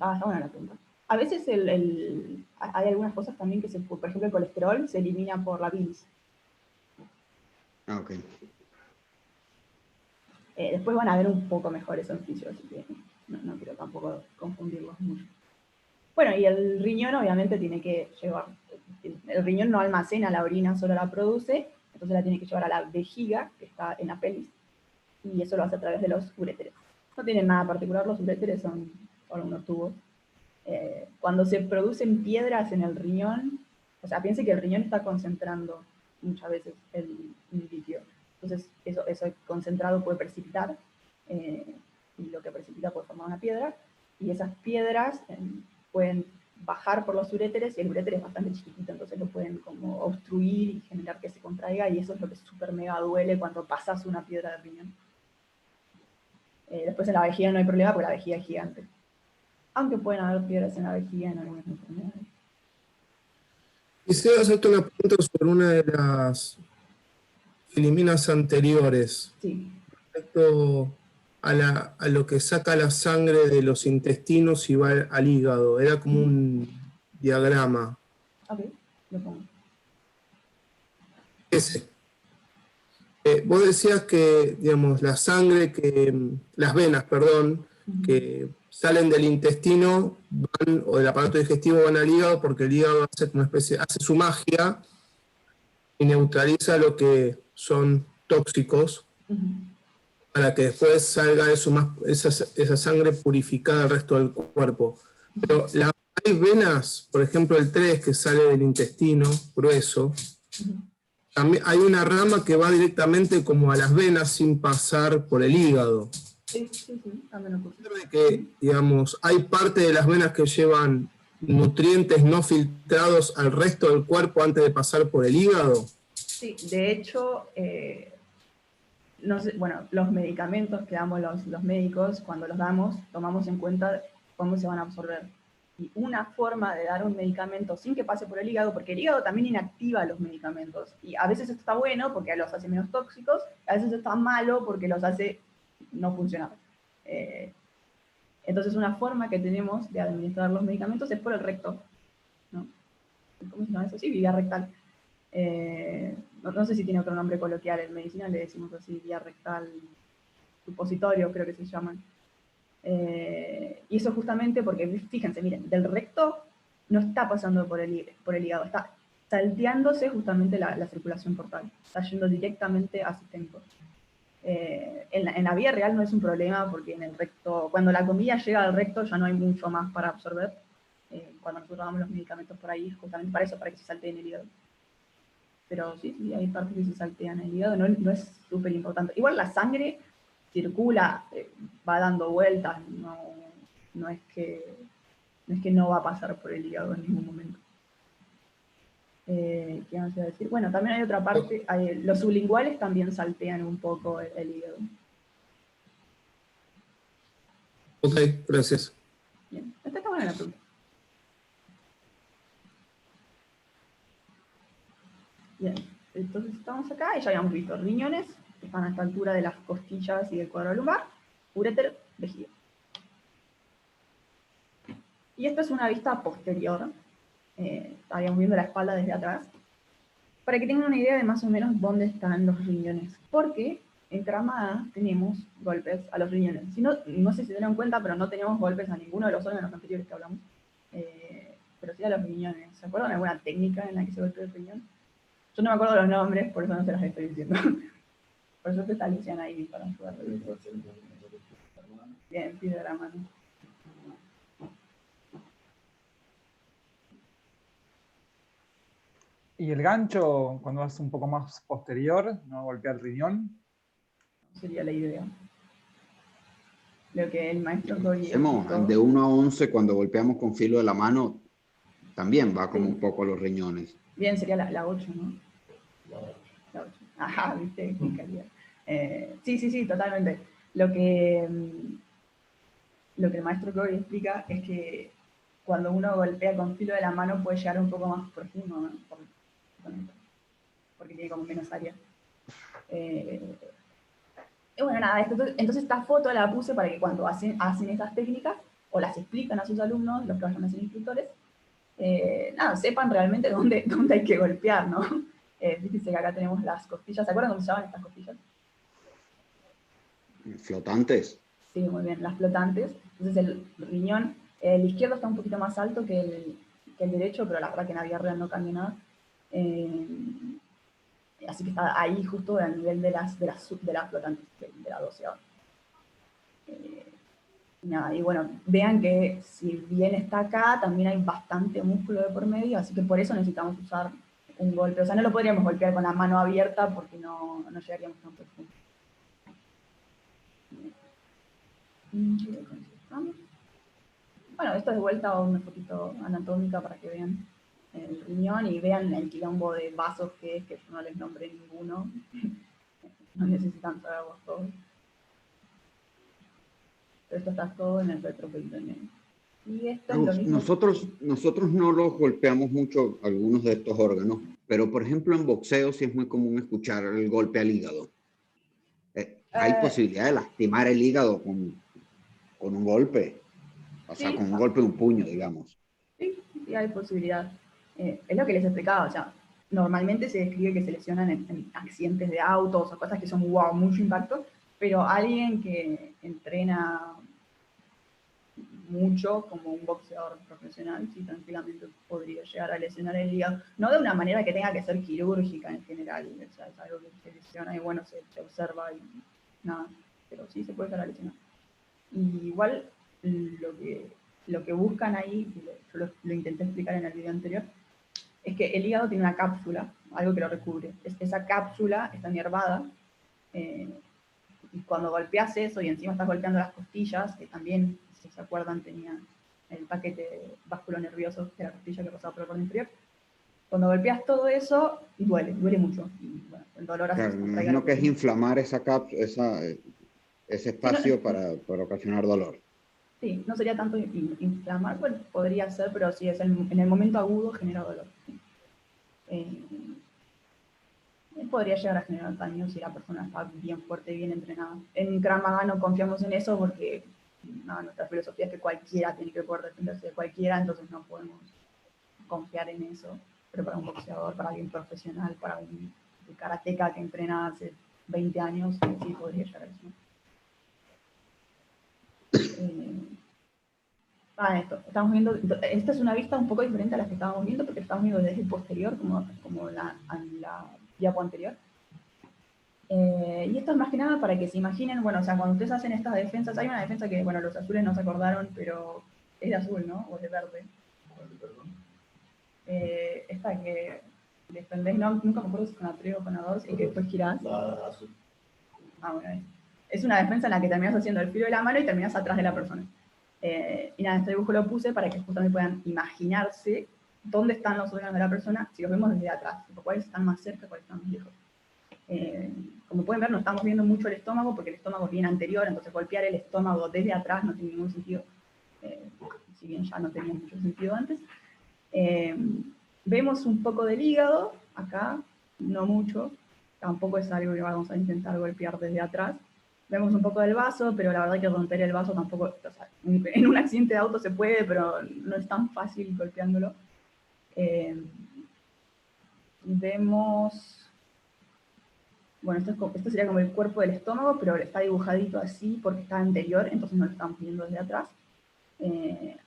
Está buena la pregunta. A veces hay algunas cosas también que, por ejemplo, el colesterol se elimina por la bilis. Ah, ok. Después van a ver un poco mejores en fisio, así que no quiero tampoco confundirlos mucho. Bueno, y el riñón obviamente tiene que llevar, el riñón no almacena la orina, solo la produce, entonces la tiene que llevar a la vejiga, que está en la pelvis, y eso lo hace a través de los uréteres. No tienen nada particular, los uréteres son unos tubos. Cuando se producen piedras en el riñón, o sea, piense que el riñón está concentrando muchas veces el líquido. Entonces, eso concentrado puede precipitar, y lo que precipita puede formar una piedra, y esas piedras pueden bajar por los uréteres, y el uréter es bastante chiquitito, entonces lo pueden como obstruir y generar que se contraiga, y eso es lo que súper mega duele cuando pasas una piedra de riñón. Después en la vejiga no hay problema porque la vejiga es gigante. Aunque pueden haber piedras en la vejiga en algunas enfermedades. Quisiera hacerte una pregunta sobre una de las filiminas anteriores. Sí. Respecto a lo que saca la sangre de los intestinos y va al hígado. Era como un diagrama. Ok, lo pongo. Ese. Vos decías que, digamos, la sangre, las venas, perdón, que salen del intestino o del aparato digestivo van al hígado porque el hígado hace una especie, hace su magia y neutraliza lo que son tóxicos para que después salga esa sangre purificada al resto del cuerpo. Pero hay venas, por ejemplo el 3 que sale del intestino grueso, también hay una rama que va directamente como a las venas sin pasar por el hígado. Sí, también lo puse. Que, digamos, hay parte de las venas que llevan nutrientes no filtrados al resto del cuerpo antes de pasar por el hígado. Sí, de hecho, no sé, bueno, los medicamentos que damos los médicos, cuando los damos, tomamos en cuenta cómo se van a absorber. Y una forma de dar un medicamento sin que pase por el hígado, porque el hígado también inactiva los medicamentos, y a veces esto está bueno porque los hace menos tóxicos, a veces está malo porque los hace no funcionar. Entonces una forma que tenemos de administrar los medicamentos es por el recto, ¿no? ¿Cómo se llama eso? Sí, vía rectal. No sé si tiene otro nombre coloquial, en medicina le decimos así, vía rectal, supositorio creo que se llaman. Y eso justamente porque, fíjense, miren, del recto no está pasando por el hígado, está salteándose justamente la circulación portal, está yendo directamente a sistémico. En la vía real no es un problema porque en el recto, cuando la comida llega al recto ya no hay mucho más para absorber. Cuando nosotros damos los medicamentos por ahí, justamente para eso, para que se salteen el hígado. Pero sí, hay partes que se saltean el hígado, no es súper importante. Igual la sangre circula, va dando vueltas, no es que no va a pasar por el hígado en ningún momento. ¿Qué vamos a decir? Bueno, también hay otra parte, los sublinguales también saltean un poco el hígado. Ok, gracias. Bien, esta está buena la pregunta. Bien, entonces estamos acá y ya habíamos visto riñones, que están a esta altura de las costillas y del cuadro lumbar, uréter, vejiga. Y esta es una vista posterior, estaríamos viendo la espalda desde atrás, para que tengan una idea de más o menos dónde están los riñones, porque en Tramada tenemos golpes a los riñones. Si no sé si se dieron cuenta, pero no tenemos golpes a ninguno de los órganos anteriores que hablamos, pero sí a los riñones. ¿Se acuerdan de alguna técnica en la que se golpea el riñón? Yo no me acuerdo los nombres, por eso no se las estoy diciendo. Por eso está Luciana ahí para ayudar. Bien, pide la mano. ¿Y el gancho, cuando vas un poco más posterior, no golpea el riñón? Sería la idea. Lo que el maestro Cori Hacemos de 1 a 11 cuando golpeamos con filo de la mano, también va como un poco a los riñones. Bien, sería la 8, ¿no? La 8. Ajá, viste, qué calidad. Sí, totalmente. Lo que el maestro Cori explica es que cuando uno golpea con filo de la mano puede llegar un poco más profundo, ¿no? Porque tiene como menos área. Y bueno, nada, entonces esta foto la puse para que cuando hacen estas técnicas o las explican a sus alumnos, los que vayan a ser instructores, nada, sepan realmente dónde hay que golpear, ¿no? Fíjense que acá tenemos las costillas, ¿se acuerdan cómo se llaman estas costillas? Flotantes. Sí, muy bien, las flotantes. Entonces el riñón, el izquierdo está un poquito más alto que el derecho, pero la verdad que en la vida real no cambia nada. Así que está ahí justo al nivel de las flotantes, de la 12ª. Nada, y bueno, vean que si bien está acá, también hay bastante músculo de por medio, así que por eso necesitamos usar un golpe. O sea, no lo podríamos golpear con la mano abierta porque no llegaríamos tan profundo. Bueno, esto es de vuelta a una fotito anatómica para que vean el riñón y vean el quilombo de vasos que es, que yo no les nombré ninguno. No necesitan saberlos todos. Pero esto está todo en el retroperitoneal. Y esto es lo mismo. Nosotros no los golpeamos mucho algunos de estos órganos, pero por ejemplo en boxeo sí es muy común escuchar el golpe al hígado. ¿Hay posibilidad de lastimar el hígado con un golpe? O sea, Sí, con un golpe de un puño, digamos. Sí, hay posibilidad. Es lo que les explicaba, o sea, normalmente se describe que se lesionan en accidentes de autos o cosas que son wow, mucho impacto, pero alguien que entrena mucho como un boxeador profesional, sí, tranquilamente podría llegar a lesionar el hígado. No de una manera que tenga que ser quirúrgica en general, o sea, es algo que se lesiona y bueno, se observa y nada, pero sí se puede llegar a lesionar. Y igual lo que buscan ahí, yo lo intenté explicar en el video anterior, es que el hígado tiene una cápsula, algo que lo recubre. Esa cápsula está nervada, y cuando golpeas eso y encima estás golpeando las costillas, que también, si se acuerdan, tenía el paquete vasculonervioso de la costilla que pasaba por el borde inferior, cuando golpeas todo eso, duele mucho. Y bueno, el dolor hace Claro, me imagino que es inflamar esa ese espacio sí, para ocasionar dolor. Sí, no sería tanto inflamar, bueno, podría ser, pero sí, en el momento agudo genera dolor. Sí. Podría llegar a generar daño si la persona está bien fuerte y bien entrenada. En Krav Maga no confiamos en eso porque nuestra filosofía es que cualquiera tiene que poder defenderse de cualquiera, entonces no podemos confiar en eso. Pero para un boxeador, para alguien profesional, para un karateca que entrena hace 20 años, sí podría llegar a eso. Estamos viendo, esta es una vista un poco diferente a la que estábamos viendo, porque estamos viendo desde el posterior, como la diapo anterior. Y esto es más que nada para que se imaginen, bueno, o sea, cuando ustedes hacen estas defensas, hay una defensa que, bueno, los azules no se acordaron, pero es de azul, ¿no? O es de verde. Esta que defendés, nunca me acuerdo si con A3 o con A2, y que después girás. Bueno, es una defensa en la que terminás haciendo el filo de la mano y terminás atrás de la persona. Y nada, este dibujo lo puse para que justamente puedan imaginarse dónde están los órganos de la persona si los vemos desde atrás, cuáles están más cerca, cuáles están más lejos. Como pueden ver, no estamos viendo mucho el estómago porque el estómago es bien anterior, entonces golpear el estómago desde atrás no tiene ningún sentido, si bien ya no tenía mucho sentido antes. Vemos un poco del hígado, acá, no mucho, tampoco es algo que vamos a intentar golpear desde atrás. Vemos un poco del vaso, pero la verdad que romper el vaso tampoco, o sea, en un accidente de auto se puede, pero no es tan fácil golpeándolo. Vemos, bueno, esto sería como el cuerpo del estómago, pero está dibujadito así porque está anterior, entonces no lo estamos viendo desde atrás.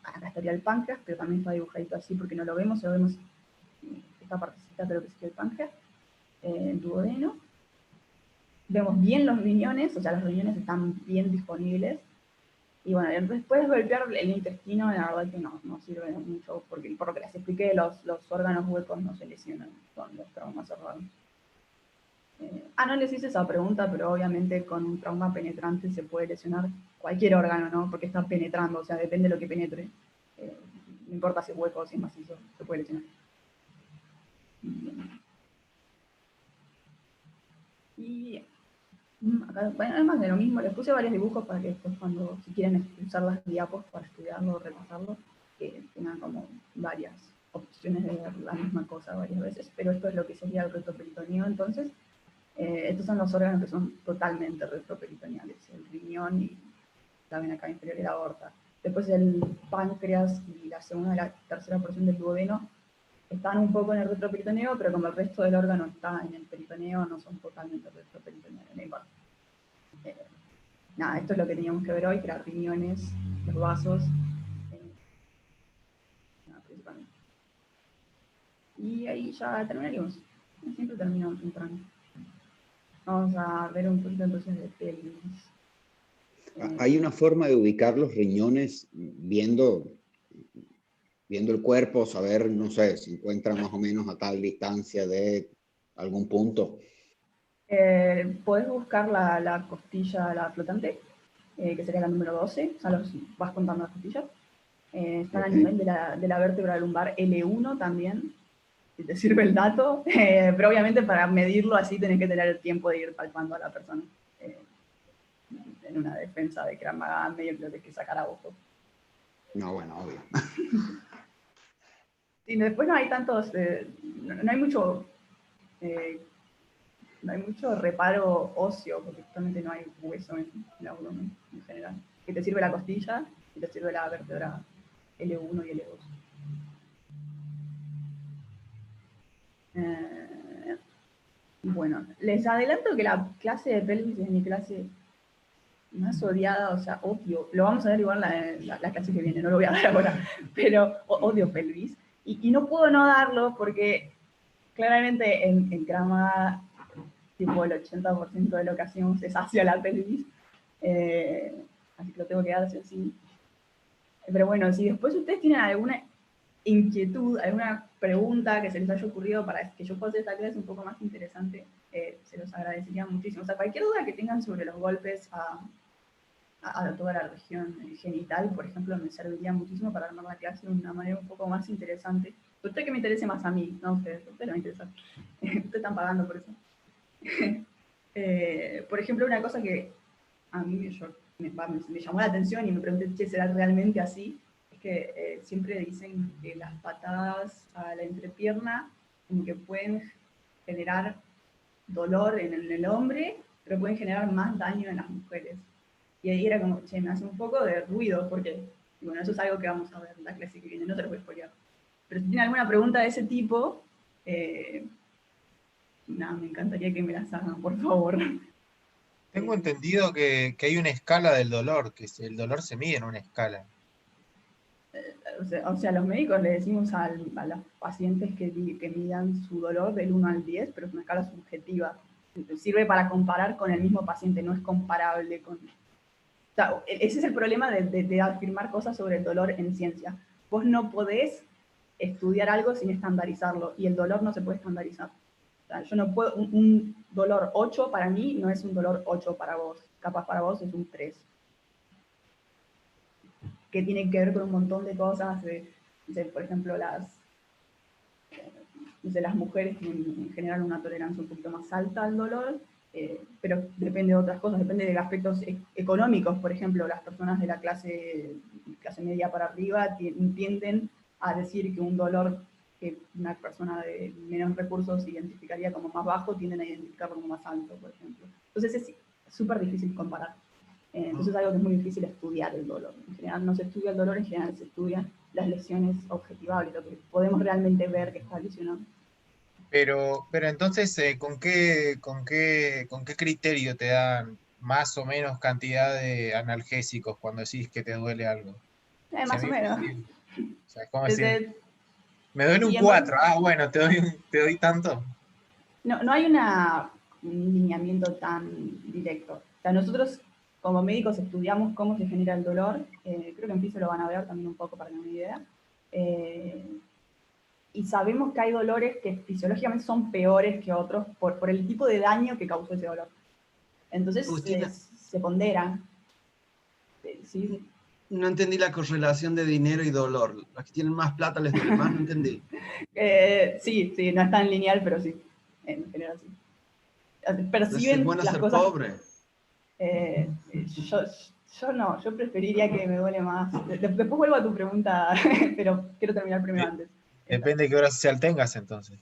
Acá estaría el páncreas, pero también está dibujadito así porque no lo vemos, solo vemos esta partecita, creo que es el páncreas, el duodeno. Vemos bien los riñones, o sea, los riñones están bien disponibles. Y bueno, después de golpear el intestino, la verdad que no sirve mucho, porque por lo que les expliqué, los órganos huecos no se lesionan con los traumas cerrados. No les hice esa pregunta, pero obviamente con un trauma penetrante se puede lesionar cualquier órgano, ¿no? Porque está penetrando, o sea, depende de lo que penetre. No importa si es hueco o si es macizo, se puede lesionar. Bien. Y acá, bueno, además de lo mismo, les puse varios dibujos para que después si quieren usar las diapos para estudiarlo o repasarlo, que tengan como varias opciones de ver la misma cosa varias veces, pero esto es lo que sería el retroperitoneo. Entonces, estos son los órganos que son totalmente retroperitoneales, el riñón y la vena cava inferior y la aorta. Después el páncreas y la segunda y la tercera porción del duodeno están un poco en el retroperitoneo, pero como el resto del órgano está en el peritoneo, no son totalmente retroperitoneo. Nada, esto es lo que teníamos que ver hoy, que eran riñones, los vasos, nada, principalmente. Y ahí ya terminaríamos. Siempre terminamos temprano. Vamos a ver un poquito entonces de pelvis. Hay una forma de ubicar los riñones viendo el cuerpo, saber, no sé, se encuentra más o menos a tal distancia de algún punto. Podés buscar la costilla, la flotante, que sería la número 12, o sea, vas contando las costillas. Están a nivel de la vértebra lumbar L1 también, si te sirve el dato, pero obviamente para medirlo así tenés que tener el tiempo de ir palpando a la persona. En una defensa de Krav Maga medio que lo tenés que sacar a ojo. No, bueno, obvio. Y después no hay tantos, no hay mucho reparo óseo, porque justamente no hay hueso en el abdomen en general. Que te sirve la costilla y te sirve la vértebra L1 y L2. Bueno, les adelanto que la clase de pelvis es mi clase más odiada, o sea, odio. Lo vamos a ver igual la clase que viene, no lo voy a dar ahora, pero odio pelvis. Y no puedo no darlo porque claramente en Krav Maga, tipo el 80% de lo que hacemos es hacia la pelvis. Así que lo tengo que dar así. Pero bueno, si después ustedes tienen alguna inquietud, alguna pregunta que se les haya ocurrido para que yo pueda hacer esta clase un poco más interesante, se los agradecería muchísimo. O sea, cualquier duda que tengan sobre los golpes a toda la región genital, por ejemplo, me serviría muchísimo para armar la clase de una manera un poco más interesante. Usted que me interese más a mí, no a ustedes, a ustedes no me interesa. Ustedes están pagando por eso. Por ejemplo, una cosa que a mí me llamó la atención y me pregunté, che, ¿será realmente así? Es que siempre dicen que las patadas a la entrepierna como que pueden generar dolor en el hombre, pero pueden generar más daño en las mujeres. Y ahí era como, che, me hace un poco de ruido, porque, bueno, eso es algo que vamos a ver en la clase que viene, no te lo voy a spoilear. Pero si tienen alguna pregunta de ese tipo, nada, me encantaría que me las hagan, por favor. Tengo entendido que hay una escala del dolor, que el dolor se mide en una escala. O sea, los médicos le decimos a los pacientes que midan su dolor del 1 al 10, pero es una escala subjetiva. Sirve para comparar con el mismo paciente, no es comparable con... O sea, ese es el problema de afirmar cosas sobre el dolor en ciencia. Vos no podés estudiar algo sin estandarizarlo, y el dolor no se puede estandarizar. O sea, yo no puedo, un dolor 8 para mí no es un dolor 8 para vos, capaz para vos es un 3. Que tiene que ver con un montón de cosas, por ejemplo, las mujeres tienen en general una tolerancia un poquito más alta al dolor, pero depende de otras cosas, depende de aspectos económicos. Por ejemplo, las personas de la clase media para arriba tienden a decir que un dolor que una persona de menos recursos identificaría como más bajo, tienden a identificarlo como más alto, por ejemplo. Entonces es súper difícil comparar. Entonces es algo que es muy difícil estudiar el dolor. En general no se estudia el dolor, en general se estudian las lesiones objetivables, lo que podemos realmente ver que está lesionado. Pero entonces, ¿con qué criterio te dan más o menos cantidad de analgésicos cuando decís que te duele algo? Más o menos. O sea, es como decir, me duele un 4, bueno, te doy tanto. No hay un lineamiento tan directo. O sea, nosotros como médicos estudiamos cómo se genera el dolor, creo que en piso lo van a ver también un poco para tener una idea, y sabemos que hay dolores que fisiológicamente son peores que otros por el tipo de daño que causó ese dolor. Entonces se pondera. ¿Sí? No entendí la correlación de dinero y dolor. Los que tienen más plata les duele más, no entendí. Sí, no es tan lineal, pero sí, en general sí. Perciben es bueno las ser cosas... pobre. Yo no, yo preferiría que me duele más. Después vuelvo a tu pregunta, pero quiero terminar primero antes. Depende de qué hora social tengas, entonces.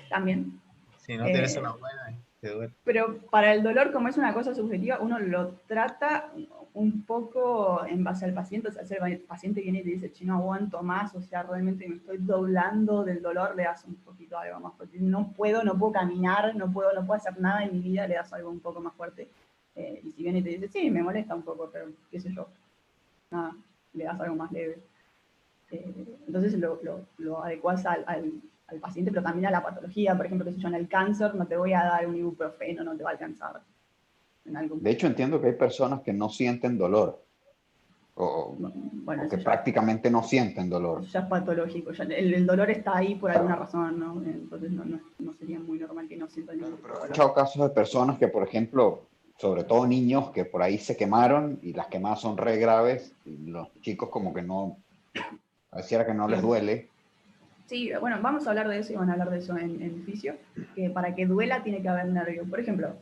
También. Si no tenés una buena... te duele. Pero para el dolor, como es una cosa subjetiva, uno lo trata un poco en base al paciente. O sea, si el paciente viene y te dice, no aguanto más, o sea, realmente me estoy doblando del dolor, le das un poquito algo más fuerte. No puedo caminar, no puedo hacer nada en mi vida, le das algo un poco más fuerte. Y si viene y te dice, sí, me molesta un poco, pero qué sé yo, nada, le das algo más leve. Entonces lo adecuás al paciente, pero también a la patología. Por ejemplo, que si yo en el cáncer no te voy a dar un ibuprofeno, no te va a alcanzar. De hecho, entiendo que hay personas que no sienten dolor. Bueno, o que prácticamente no sienten dolor. Ya es patológico. Ya el dolor está ahí por alguna razón, ¿no? Entonces no sería muy normal que no sientan ningún dolor. He escuchado casos de personas que, por ejemplo, sobre todo niños, que por ahí se quemaron y las quemadas son re graves. Y los chicos como que no, pareciera que no les duele. Sí, bueno, vamos a hablar de eso y van a hablar de eso en fisio, que para que duela tiene que haber nervio. Por ejemplo,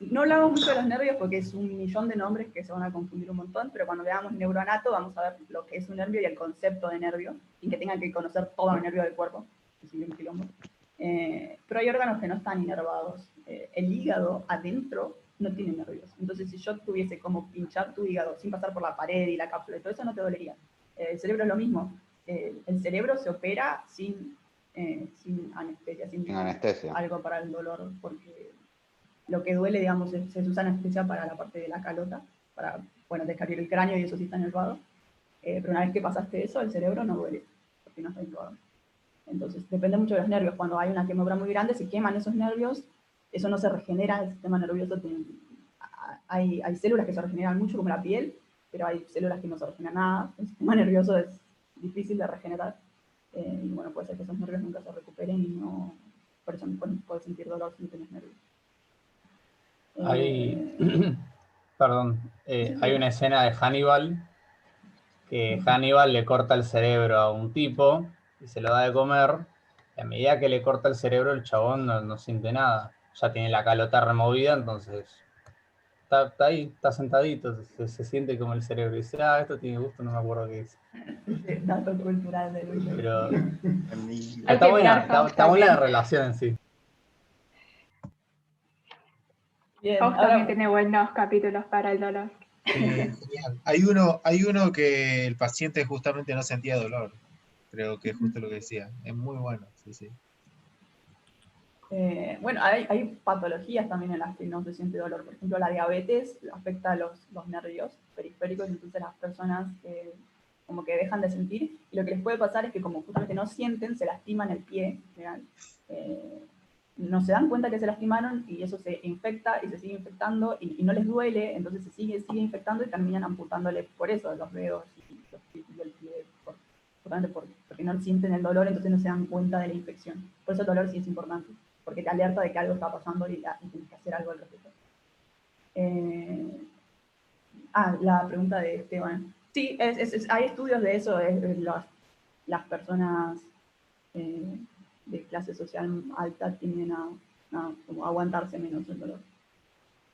no hablamos mucho de los nervios porque es un millón de nombres que se van a confundir un montón, pero cuando veamos neuroanato vamos a ver lo que es un nervio y el concepto de nervio, y que tengan que conocer todo el nervio del cuerpo, es un quilombo. Pero hay órganos que no están inervados. El hígado adentro no tiene nervios. Entonces, si yo tuviese como pinchar tu hígado sin pasar por la pared y la cápsula y todo eso, no te dolería. El cerebro es lo mismo. El cerebro se opera sin anestesia, sin anestesia. Algo para el dolor, porque lo que duele, digamos, se usa anestesia para la parte de la calota, para, bueno, descargar el cráneo y eso sí está inervado. Pero una vez que pasaste eso, el cerebro no duele, porque no está inervado. Entonces, depende mucho de los nervios. Cuando hay una quemadura muy grande, se queman esos nervios, eso no se regenera, el sistema nervioso hay células que se regeneran mucho, como la piel, pero hay células que no se regeneran nada. El sistema nervioso es difícil de regenerar, y bueno, puede ser que esos nervios nunca se recuperen y no, por eso no puedes sentir dolor si no tienes nervios. Hay una escena de Hannibal, que Hannibal le corta el cerebro a un tipo y se lo da de comer, y a medida que le corta el cerebro el chabón no siente nada, ya tiene la calota removida, entonces está ahí, está sentadito, se siente como el cerebro, y dice, esto tiene gusto, no me acuerdo qué dice. Dato cultural de Luis. Pero está buena la relación en sí. Bien, House también tiene buenos capítulos para el dolor. Hay uno que el paciente justamente no sentía dolor. Creo que es justo lo que decía. Es muy bueno, sí. Bueno, hay patologías también en las que no se siente dolor. Por ejemplo, la diabetes afecta a los nervios periféricos, entonces las personas como que dejan de sentir, y lo que les puede pasar es que como justamente no sienten, se lastiman el pie, no se dan cuenta que se lastimaron y eso se infecta y se sigue infectando y no les duele, entonces se sigue infectando y terminan amputándole por eso los dedos y el pie, porque no sienten el dolor, entonces no se dan cuenta de la infección. Por eso el dolor sí es importante, porque te alerta de que algo está pasando y tienes que hacer algo al respecto. La pregunta de Esteban. Sí, hay estudios de eso, las personas de clase social alta tienden a como aguantarse menos el dolor.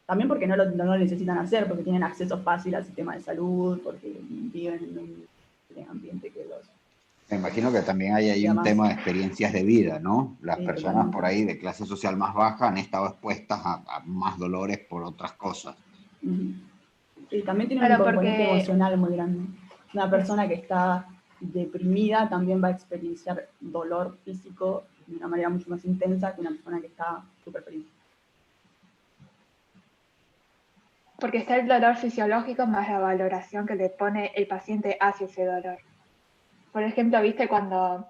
También porque no lo necesitan hacer, porque tienen acceso fácil al sistema de salud, porque viven en un ambiente que los... Me imagino que también hay ahí un tema de experiencias de vida, ¿no? Las personas por ahí de clase social más baja han estado expuestas a más dolores por otras cosas. Sí, también tiene un componente emocional muy grande. Una persona que está deprimida también va a experienciar dolor físico de una manera mucho más intensa que una persona que está súper feliz. Porque está el dolor fisiológico más la valoración que le pone el paciente hacia ese dolor. Por ejemplo, viste cuando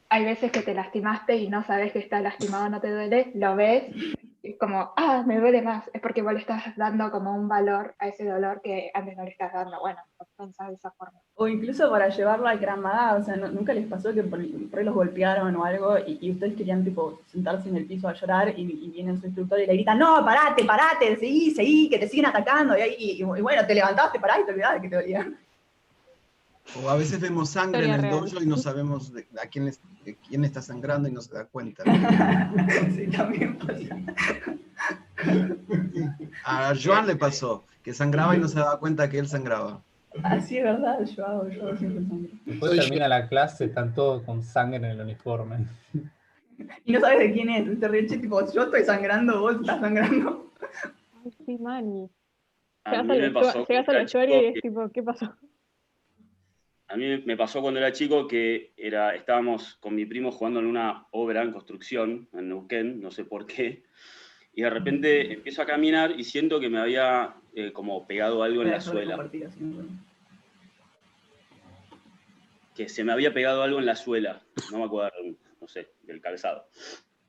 hay veces que te lastimaste y no sabes que estás lastimado, no te duele, lo ves, y como, me duele más, es porque vos le estás dando como un valor a ese dolor que antes no le estás dando. Bueno, pensar de esa forma. O incluso para llevarlo al Krav Maga, o sea, ¿nunca les pasó que por ahí los golpearon o algo y ustedes querían tipo sentarse en el piso a llorar y viene su instructor y le grita, no, parate, seguí, que te siguen atacando, y bueno, te levantaste, pará y te olvidás de que te dolía. O a veces vemos sangre en el dojo y no sabemos de quién está sangrando y no se da cuenta. Sí, también pasa. A Joan le pasó, que sangraba y no se daba cuenta que él sangraba. Así es verdad, yo hago siempre sangre. Después termina la clase, están todos con sangre en el uniforme. Y no sabes de quién es. Te ríes, tipo, yo estoy sangrando, vos estás sangrando. Ay, sí, Mani. A mí me pasó Llegas cuando al era vestuario y chico es tipo, ¿qué pasó? a mí me pasó cuando era chico que estábamos con mi primo jugando en una obra en construcción en Neuquén, no sé por qué, y de repente empiezo a caminar y siento que me había como pegado algo en Voy a la dejar de suela, compartir así, ¿no? que se me había pegado algo en la suela, no me acuerdo, no sé, del calzado.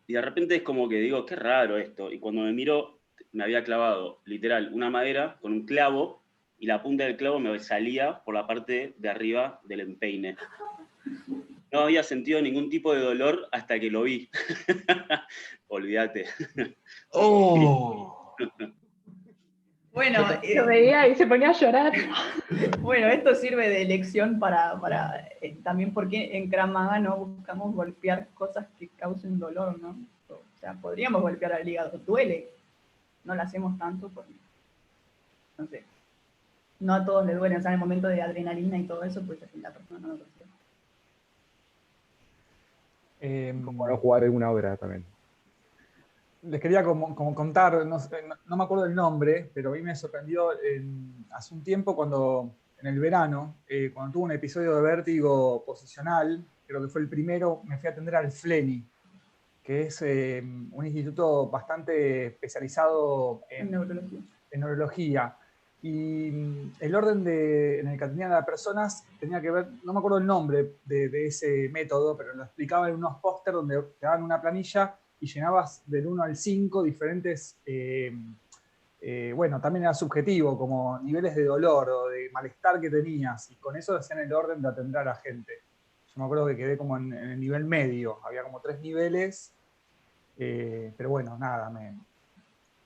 Y de repente es como que digo, qué raro esto, y cuando me miro me había clavado literal una madera con un clavo y la punta del clavo me salía por la parte de arriba del empeine. No había sentido ningún tipo de dolor hasta que lo vi. Olvídate. ¡Oh! Bueno, Lo veía y se ponía a llorar. bueno, esto sirve de lección para también porque en Krav Maga no buscamos golpear cosas que causen dolor, ¿no? O sea, podríamos golpear al hígado, duele. No lo hacemos tanto porque, no sé, no a todos les duele. O sea, en el momento de adrenalina y todo eso, pues la persona no lo recibe. Como no jugar en una obra también. Les quería como contar, no me acuerdo el nombre, pero a mí me sorprendió hace un tiempo cuando, en el verano, cuando tuve un episodio de vértigo posicional, creo que fue el primero, me fui a atender al FLENI, que es un instituto bastante especializado En neurología. en neurología. Y el orden en el que atendían a las personas tenía que ver, no me acuerdo el nombre de ese método, pero lo explicaba en unos póster donde te daban una planilla y llenabas del 1 al 5 diferentes, bueno, también era subjetivo, como niveles de dolor o de malestar que tenías, y con eso hacían el orden de atender a la gente. Yo me acuerdo que quedé como en el nivel medio, había como 3 niveles, pero bueno, nada,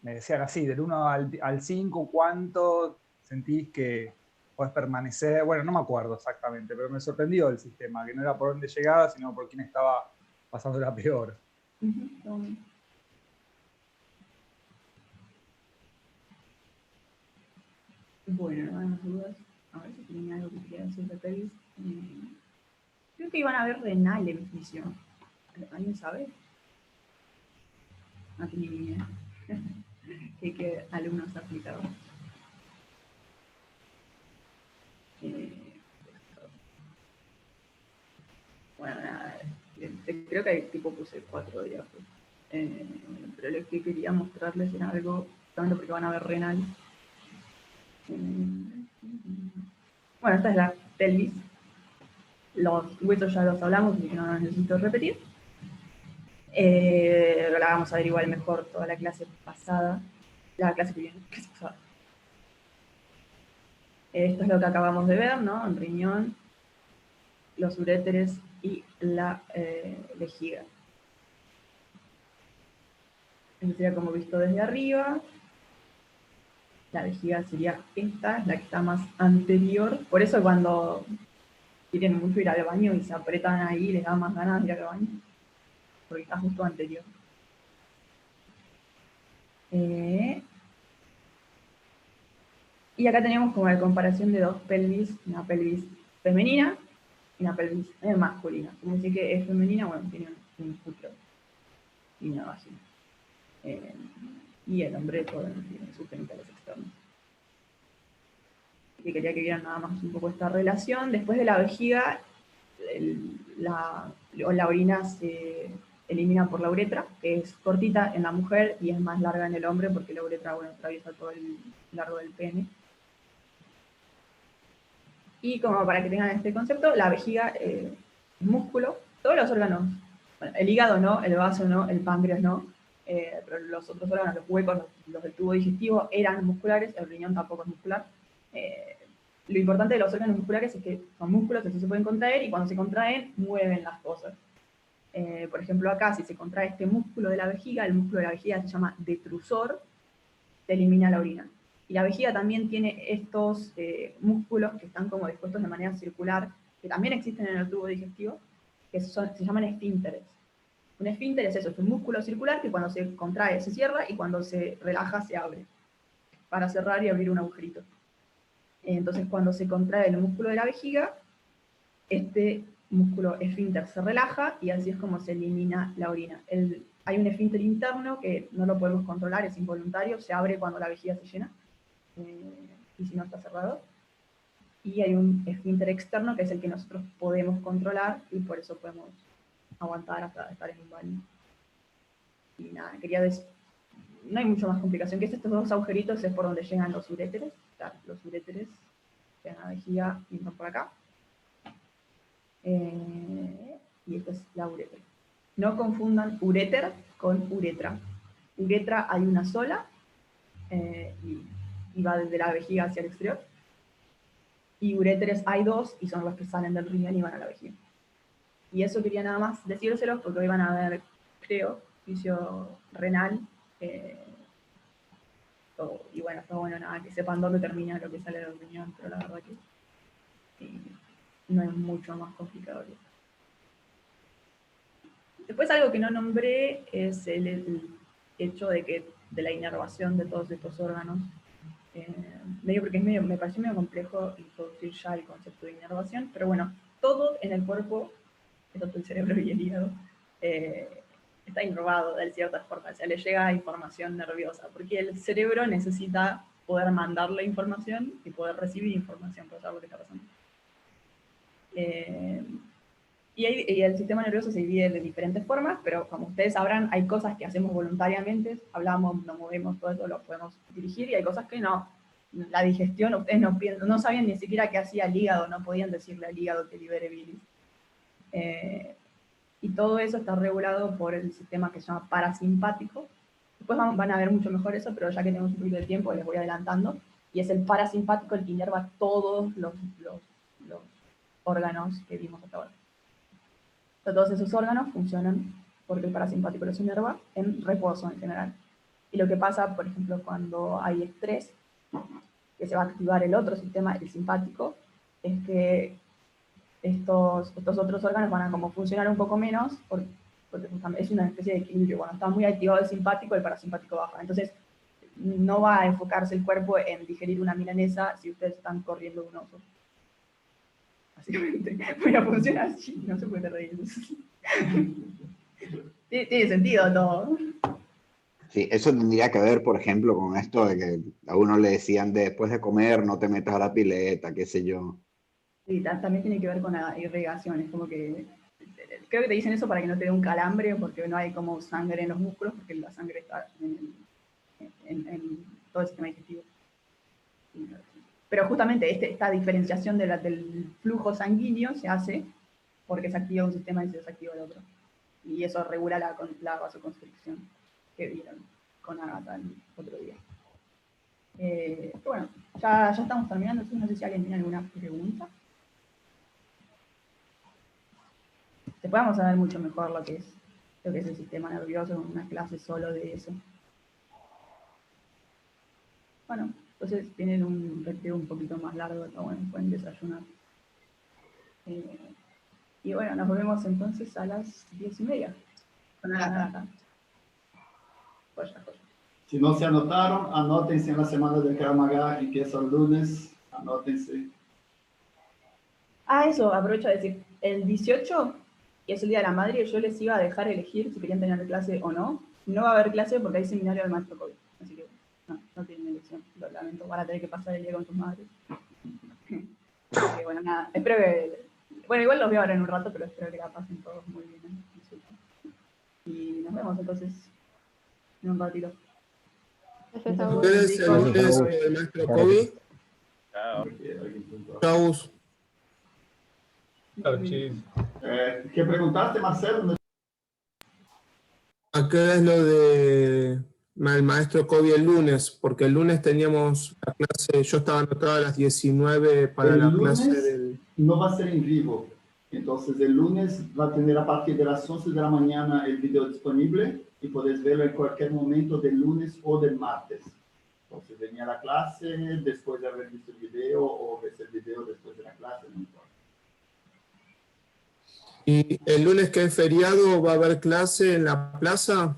me decían así, del 1 al 5, ¿cuánto sentís que podés permanecer? Bueno, no me acuerdo exactamente, pero me sorprendió el sistema, que no era por dónde llegaba, sino por quién estaba pasando la peor. Bueno, no hay más dudas. A ver si tienen algo que quieran decir de pelis. Creo que iban a ver Renal en misión. ¿Alguien sabe? No tenía ni idea. ¿Qué alumnos aplicados? Bueno, nada, creo que tipo puse 4 días. Pero lo que quería mostrarles era algo, tanto porque van a ver Renal. Bueno, esta es la pelvis. Los huesos ya los hablamos, así que no los necesito repetir. La vamos a ver igual mejor toda la clase pasada. La clase que viene, clase pasada. Esto es lo que acabamos de ver, ¿no? El riñón, los uréteres y la vejiga. Esto sería como visto desde arriba. La vejiga sería esta, la que está más anterior. Por eso cuando quieren mucho ir al baño y se apretan ahí, les da más ganas de ir al baño. Porque está justo anterior. Y acá tenemos como la comparación de dos pelvis, una pelvis femenina y una pelvis masculina. Como decir que es femenina, bueno, tiene un útero y una vagina. Y el hombre tiene sus genitales externos. Y quería que vieran nada más un poco esta relación. Después de la vejiga, la orina se elimina por la uretra, que es cortita en la mujer y es más larga en el hombre, porque la uretra, bueno, atraviesa todo el largo del pene. Y como para que tengan este concepto, la vejiga es músculo, todos los órganos, bueno, el hígado no, el vaso no, el páncreas no, pero los otros órganos, los huecos, los del tubo digestivo eran musculares, el riñón tampoco es muscular. Lo importante de los órganos musculares es que son músculos, así se pueden contraer, y cuando se contraen, mueven las cosas. Por ejemplo, acá, si se contrae este músculo de la vejiga, el músculo de la vejiga se llama detrusor, se elimina la orina. Y la vejiga también tiene estos músculos que están como dispuestos de manera circular, que también existen en el tubo digestivo, que se llaman esfínteres. Un esfínter es eso, es un músculo circular que cuando se contrae se cierra y cuando se relaja se abre, para cerrar y abrir un agujerito. Entonces cuando se contrae el músculo de la vejiga, este músculo esfínter se relaja y así es como se elimina la orina. Hay un esfínter interno que no lo podemos controlar, es involuntario, se abre cuando la vejiga se llena, y si no está cerrado. Y hay un esfínter externo que es el que nosotros podemos controlar y por eso podemos aguantar hasta estar en un baño. Y nada, quería decir, no hay mucho más complicación que esto. Estos dos agujeritos es por donde llegan los uréteres. O sea, los uréteres llegan a la vejiga y entran por acá. Y esta es la uretra. No confundan uréter con uretra. Uretra hay una sola y va desde la vejiga hacia el exterior. Y uréteres hay dos y son los que salen del riñón y van a la vejiga. Y eso quería nada más decírselos porque hoy van a ver, creo, juicio renal. Y bueno, está bueno nada, que sepan dónde termina lo que sale del riñón, pero la verdad que no es mucho más complicado que eso. Después algo que no nombré es el hecho de la inervación de todos estos órganos. Porque me pareció medio complejo introducir ya el concepto de inervación, pero bueno, todo en el cuerpo, excepto el cerebro y el hígado, está inervado de cierta forma, o sea, le llega información nerviosa, porque el cerebro necesita poder mandarle información y poder recibir información para saber lo que está pasando. Y el sistema nervioso se divide de diferentes formas, pero como ustedes sabrán, hay cosas que hacemos voluntariamente, hablamos, nos movemos, todo eso lo podemos dirigir, y hay cosas que no. La digestión, ustedes no sabían ni siquiera qué hacía el hígado, no podían decirle al hígado que libere bilis. Y todo eso está regulado por el sistema que se llama parasimpático. Después van a ver mucho mejor eso, pero ya que tenemos un poquito de tiempo, les voy adelantando. Y es el parasimpático el que inerva todos los órganos que vimos hasta ahora. Todos esos órganos funcionan porque el parasimpático los inerva en reposo en general. Y lo que pasa, por ejemplo, cuando hay estrés, que se va a activar el otro sistema, el simpático, es que estos otros órganos van a como funcionar un poco menos, porque es una especie de equilibrio. Cuando está muy activado el simpático, el parasimpático baja. Entonces, no va a enfocarse el cuerpo en digerir una milanesa si ustedes están corriendo de un oso. Básicamente, bueno, funciona así, no se puede reír. Tiene sentido todo. Sí, eso tendría que ver, por ejemplo, con esto de que a uno le decían después de comer no te metas a la pileta, qué sé yo. Sí, también tiene que ver con la irrigación, es como que creo que te dicen eso para que no te dé un calambre, porque no hay como sangre en los músculos, porque la sangre está en todo el sistema digestivo. Pero justamente esta diferenciación del flujo sanguíneo se hace porque se activa un sistema y se desactiva el otro. Y eso regula la vasoconstricción que vieron con Agatha el otro día. Bueno, ya estamos terminando, entonces no sé si alguien tiene alguna pregunta. Después vamos a ver mucho mejor lo que es el sistema nervioso, en una clase solo de eso. Bueno, entonces tienen un recreo un poquito más largo, pero bueno, pueden desayunar. Y bueno, nos volvemos entonces a las 10:30. Con Agatha. Joya. Si no se anotaron, anótense en la semana del Krav Maga, empieza el lunes, anótense. Eso, aprovecho de decir, el 18, que es el Día de la Madre, yo les iba a dejar elegir si querían tener clase o no. No va a haber clase porque hay seminario del maestro COVID, así que no tienen elección, lo lamento, van a tener que pasar el día con sus madres. Así que bueno, nada, espero que... Bueno, igual los veo ahora en un rato, pero espero que la pasen todos muy bien, ¿eh? Y nos vemos entonces en un ratito. Gracias a vos. Ustedes, el lunes, el maestro Kobe. Chao. Chau. ¿Qué preguntaste, Marcelo? ¿A qué hora es lo de el maestro Kobe el lunes? Porque el lunes teníamos la clase, yo estaba anotado a las 19 para El la lunes clase del... no va a ser en vivo. Entonces, el lunes va a tener a partir de las 11 de la mañana el video disponible y podés verlo en cualquier momento del lunes o del martes. Entonces, venía a la clase después de haber visto el video o ves el video después de la clase, no importa. ¿Y el lunes que es feriado va a haber clase en la plaza?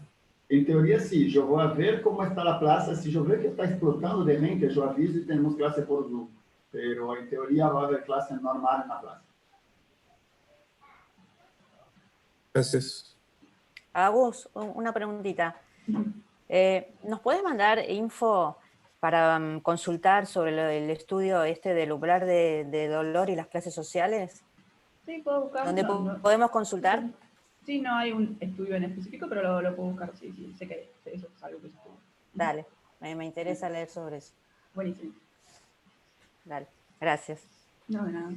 En teoría sí, yo voy a ver cómo está la plaza. Si yo veo que está explotando de gente, yo aviso y tenemos clase por Zoom. Pero en teoría va a haber clase normal en la plaza. Gracias. Agus, una preguntita. ¿Nos puedes mandar info para consultar sobre el estudio del umbral de dolor y las clases sociales? Sí, puedo buscar. ¿Dónde podemos consultar? Sí, no hay un estudio en específico, pero lo puedo buscar. Sí, sí, sé que eso es algo que se puede. Dale, me interesa leer sobre eso. Buenísimo. Dale, gracias. No, de nada.